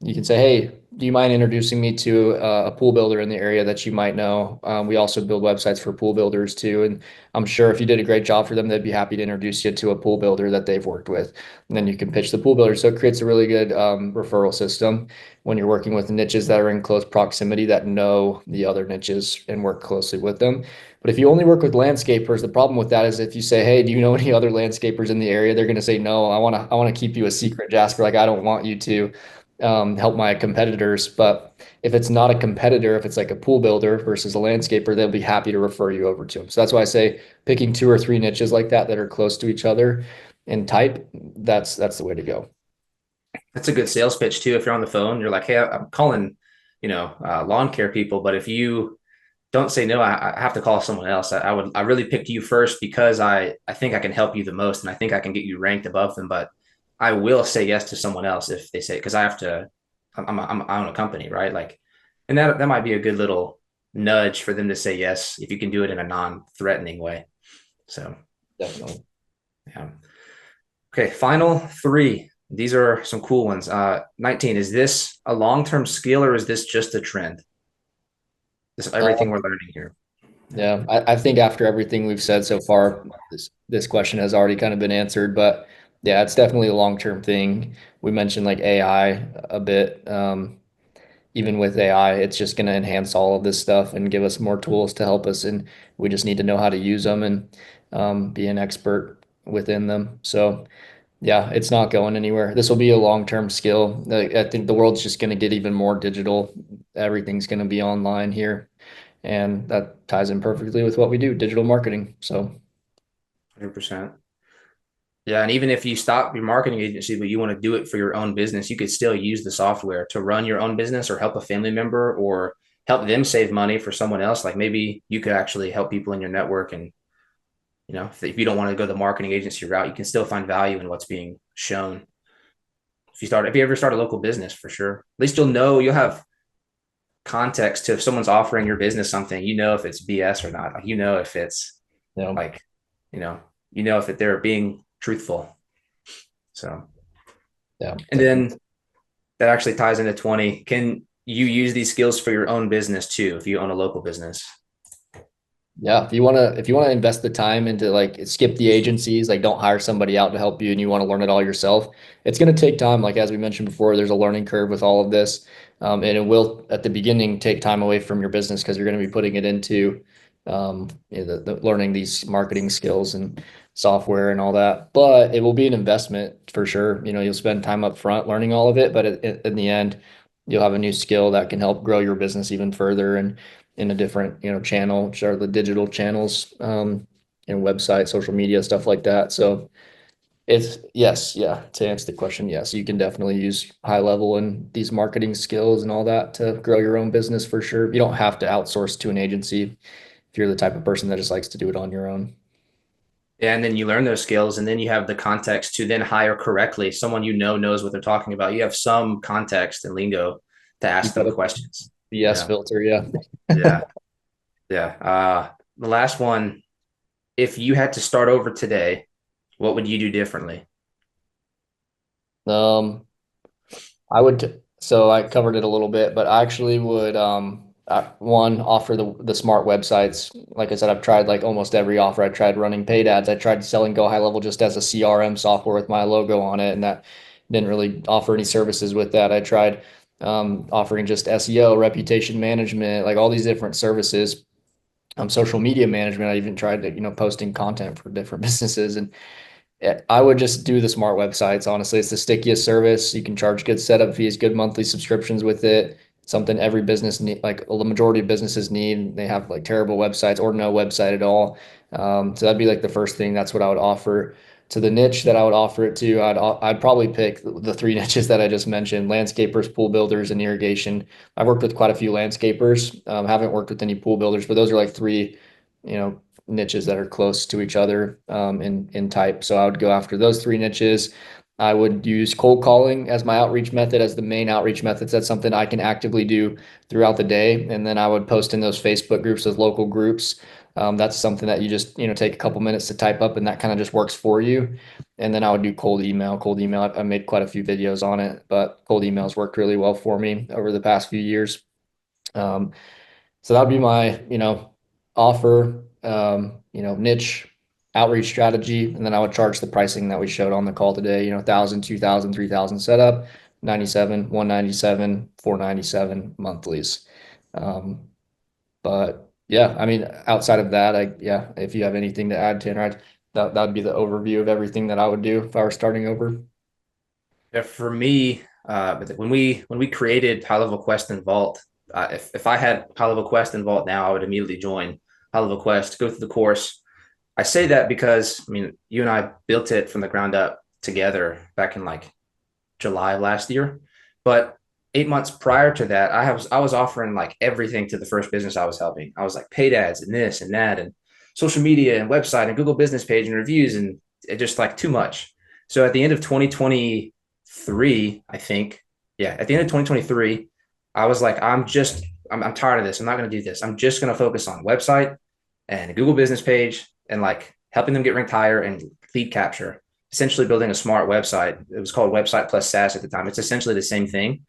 you can say, hey, do you mind introducing me to a pool builder in the area that you might know? We also build websites for pool builders too. And I'm sure if you did a great job for them, they'd be happy to introduce you to a pool builder that they've worked with. And then you can pitch the pool builder. So it creates a really good referral system when you're working with niches that are in close proximity that know the other niches and work closely with them. But if you only work with landscapers, the problem with that is if you say, hey, do you know any other landscapers in the area? They're going to say, no, I want to keep you a secret, Jasper. Like, I don't want you to help my competitors. But if it's not a competitor, if it's like a pool builder versus a landscaper, they'll be happy to refer you over to them. So that's why I say picking two or three niches like that are close to each other in type, that's the way to go. That's a good sales pitch too. If you're on the phone, you're like, hey, I'm calling, lawn care people. But if you don't say no, I have to call someone else. I really picked you first because I think I can help you the most and I think I can get you ranked above them. But I will say yes to someone else if they say because I have to. I own a company, right? Like, and that might be a good little nudge for them to say yes if you can do it in a non-threatening way. So Definitely. yeah. Okay, final three. These are some cool ones. 19. Is this a long-term skill or is this just a trend? This everything we're learning here. Yeah. Yeah, I think after everything we've said so far, this question has already kind of been answered. But yeah, it's definitely a long-term thing. We mentioned like AI a bit. Even with AI, it's just going to enhance all of this stuff and give us more tools to help us. And we just need to know how to use them and be an expert within them. So yeah, it's not going anywhere. This will be a long-term skill. I think the world's just going to get even more digital. Everything's going to be online here. And that ties in perfectly with what we do, digital marketing. So, 100%. Yeah, and even if you stop your marketing agency, but you want to do it for your own business, you could still use the software to run your own business or help a family member or help them save money for someone else. Like maybe you could actually help people in your network. And, if you don't want to go the marketing agency route, you can still find value in what's being shown. If you ever start a local business for sure, at least you'll have context to if someone's offering your business something, if it's BS or not. Like, if it's you know, like, you know, if they're being truthful. So, yeah, and then that actually ties into 20. Can you use these skills for your own business too if you own a local business? Yeah, if you wanna invest the time into like skip the agencies, like don't hire somebody out to help you and you want to learn it all yourself, it's gonna take time. Like as we mentioned before, there's a learning curve with all of this. And it will at the beginning take time away from your business because you're gonna be putting it into the learning these marketing skills and software and all that. But it will be an investment for sure. You'll spend time up front learning all of it, but in the end, you'll have a new skill that can help grow your business even further and in a different, channel, which are the digital channels, website, social media, stuff like that. So it's yes, yeah. To answer the question, yes, you can definitely use high level and these marketing skills and all that to grow your own business for sure. You don't have to outsource to an agency if you're the type of person that just likes to do it on your own. And then you learn those skills, and then you have the context to then hire correctly. Someone knows what they're talking about. You have some context and lingo to You ask got them a questions. BS Yeah, filter, yeah. yeah, yeah. The last one, if you had to start over today, what would you do differently? Um, so I covered it a little bit, but I actually would one offer the smart websites. Like I said, I've tried like almost every offer. I tried running paid ads. I tried selling Go High Level just as a CRM software with my logo on it, and that didn't really offer any services with that. I tried offering just SEO, reputation management, like all these different services. Social media management. I even tried to, posting content for different businesses, and yeah, I would just do the smart websites. Honestly, it's the stickiest service. You can charge good setup fees, good monthly subscriptions with it. Something every business need, like the majority of businesses need. They have like terrible websites or no website at all. So that'd be like the first thing. That's what I would offer to the niche that I would offer it to. I'd probably pick the three niches that I just mentioned: landscapers, pool builders, and irrigation. I've worked with quite a few landscapers. Haven't worked with any pool builders, but those are like three, you know, niches that are close to each other in type. So I would go after those three niches. I would use cold calling as my outreach method, as the main outreach methods. That's something I can actively do throughout the day. And then I would post in those Facebook groups, those local groups. That's something that you just, take a couple minutes to type up and that kind of just works for you. And then I would do cold email. Cold email, I made quite a few videos on it, but cold emails worked really well for me over the past few years. Um, so that would be my, offer, niche outreach strategy. And then I would charge the pricing that we showed on the call today, 1,000, 2,000, 3,000 setup, 97, 197, 497 monthlies. Um, but yeah, I mean, outside of that, yeah, if you have anything to add, Tanner, that would be the overview of everything that I would do if I were starting over. Yeah, for me, when we created HighLevel Quest and Vault, if I had HighLevel Quest and Vault now, I would immediately join HighLevel Quest, go through the course. I say that because I mean, you and I built it from the ground up together back in like July of last year. But 8 months prior to that, I was offering like everything to the first business I was helping. I was like paid ads and this and that and social media and website and Google business page and reviews and it just like too much. So at the end of 2023, I think, yeah, at the end of 2023, I was like, I'm tired of this. I'm not going to do this. I'm just going to focus on website and a Google business page and like helping them get ranked higher and lead capture, essentially building a smart website. It was called Website Plus SaaS at the time. It's essentially the same thing.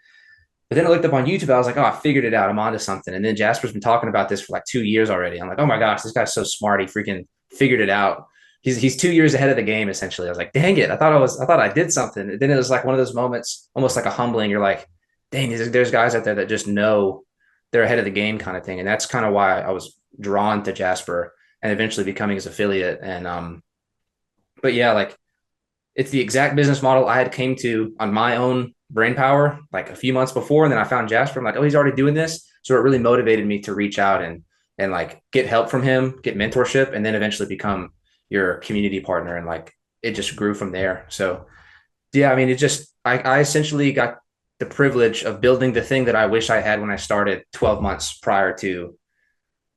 But then I looked up on YouTube. I was like, oh, I figured it out. I'm onto something. And then Jasper's been talking about this for like 2 years already. I'm like, oh my gosh, this guy's so smart. He freaking figured it out. He's 2 years ahead of the game, essentially. I was like, dang it. I thought I did something. And then it was like one of those moments, almost like a humbling. You're like, dang, there's guys out there that just know they're ahead of the game kind of thing. And that's kind of why I was drawn to Jasper and eventually becoming his affiliate. And but yeah, like it's the exact business model I had came to on my own brain power like a few months before. And then I found Jasper. I'm like, oh, he's already doing this. So it really motivated me to reach out and like get help from him, get mentorship, and then eventually become your community partner. And like it just grew from there. So yeah, I mean, I essentially got the privilege of building the thing that I wish I had when I started 12 months prior to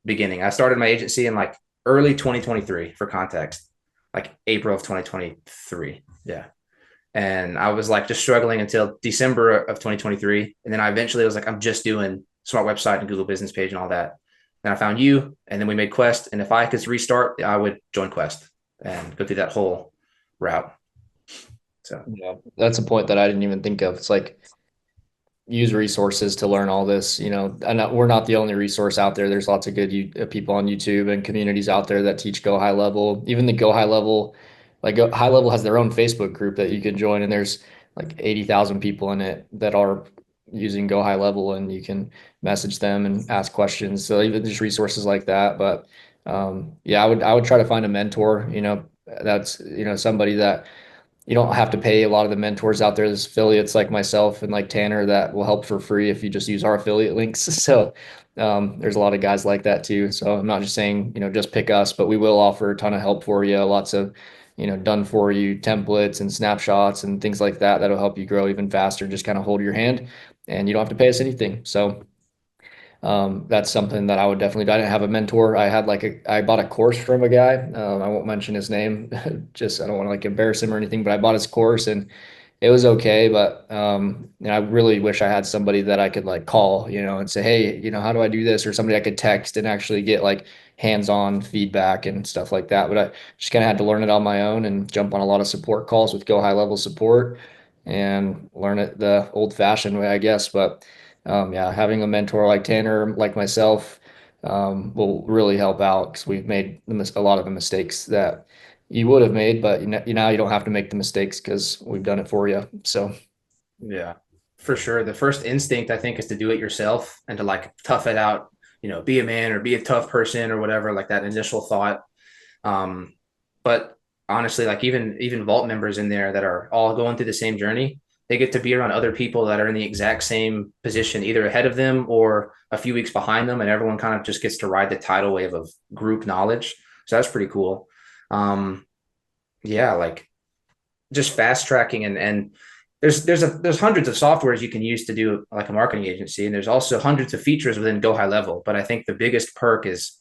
beginning. I started my agency in like early 2023 for context, like April of 2023. Yeah. And I was like just struggling until December of 2023. And then I eventually was like, I'm just doing smart website and Google business page and all that. And I found you and then we made Quest. And if I could restart, I would join Quest and go through that whole route. So Yeah, that's a point that I didn't even think of. It's like use resources to learn all this, and we're not the only resource out there. There's lots of good people on YouTube and communities out there that teach Go High Level. Even the Go High Level, like Go High Level has their own Facebook group that you can join, and there's like 80,000 people in it that are using Go High Level, and you can message them and ask questions. So even just resources like that. But yeah, I would try to find a mentor, that's, somebody that you don't have to pay. A lot of the mentors out there, there's affiliates like myself and like Tanner that will help for free if you just use our affiliate links. So there's a lot of guys like that too. So I'm not just saying, just pick us, but we will offer a ton of help for you. Lots of, done for you templates and snapshots and things like that that'll help you grow even faster. Just kind of hold your hand and you don't have to pay us anything. So that's something that I would definitely do. I didn't have a mentor. I bought a course from a guy. I won't mention his name. Just, I don't want to like embarrass him or anything, but I bought his course and it was okay. But, I really wish I had somebody that I could like call, and say, hey, how do I do this? Or somebody I could text and actually get like hands-on feedback and stuff like that. But I just kind of had to learn it on my own and jump on a lot of support calls with Go High Level support and learn it the old fashioned way, I guess. But yeah, having a mentor like Tanner, like myself, will really help out because we've made a lot of the mistakes that you would have made, but now you don't have to make the mistakes because we've done it for you. So Yeah, for sure. The first instinct, I think, is to do it yourself and to like tough it out, be a man or be a tough person or whatever, like that initial thought. But honestly, like even vault members in there that are all going through the same journey, they get to be around other people that are in the exact same position, either ahead of them or a few weeks behind them, and everyone kind of just gets to ride the tidal wave of group knowledge. So that's pretty cool. Um, yeah, like just fast tracking and there's hundreds of softwares you can use to do like a marketing agency, and there's also hundreds of features within Go High Level. But I think the biggest perk is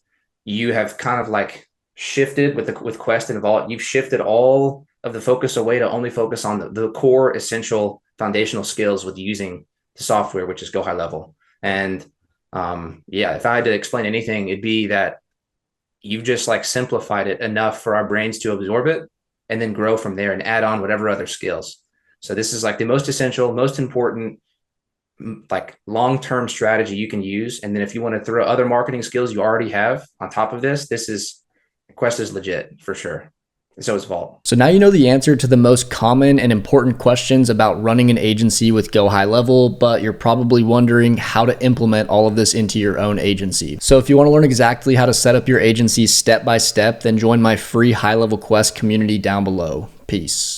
you have kind of like shifted with Quest and Vault. You've shifted all of the focus away to only focus on the core essential foundational skills with using the software, which is Go High Level. And yeah, if I had to explain anything, it'd be that you've just like simplified it enough for our brains to absorb it and then grow from there and add on whatever other skills. So this is like the most essential, most important, like long-term strategy you can use. And then if you want to throw other marketing skills you already have on top of this, Quest is legit for sure. And so is Vault. So now you know the answer to the most common and important questions about running an agency with Go High Level, but you're probably wondering how to implement all of this into your own agency. So if you want to learn exactly how to set up your agency step by step, then join my free HighLevel Quest community down below. Peace.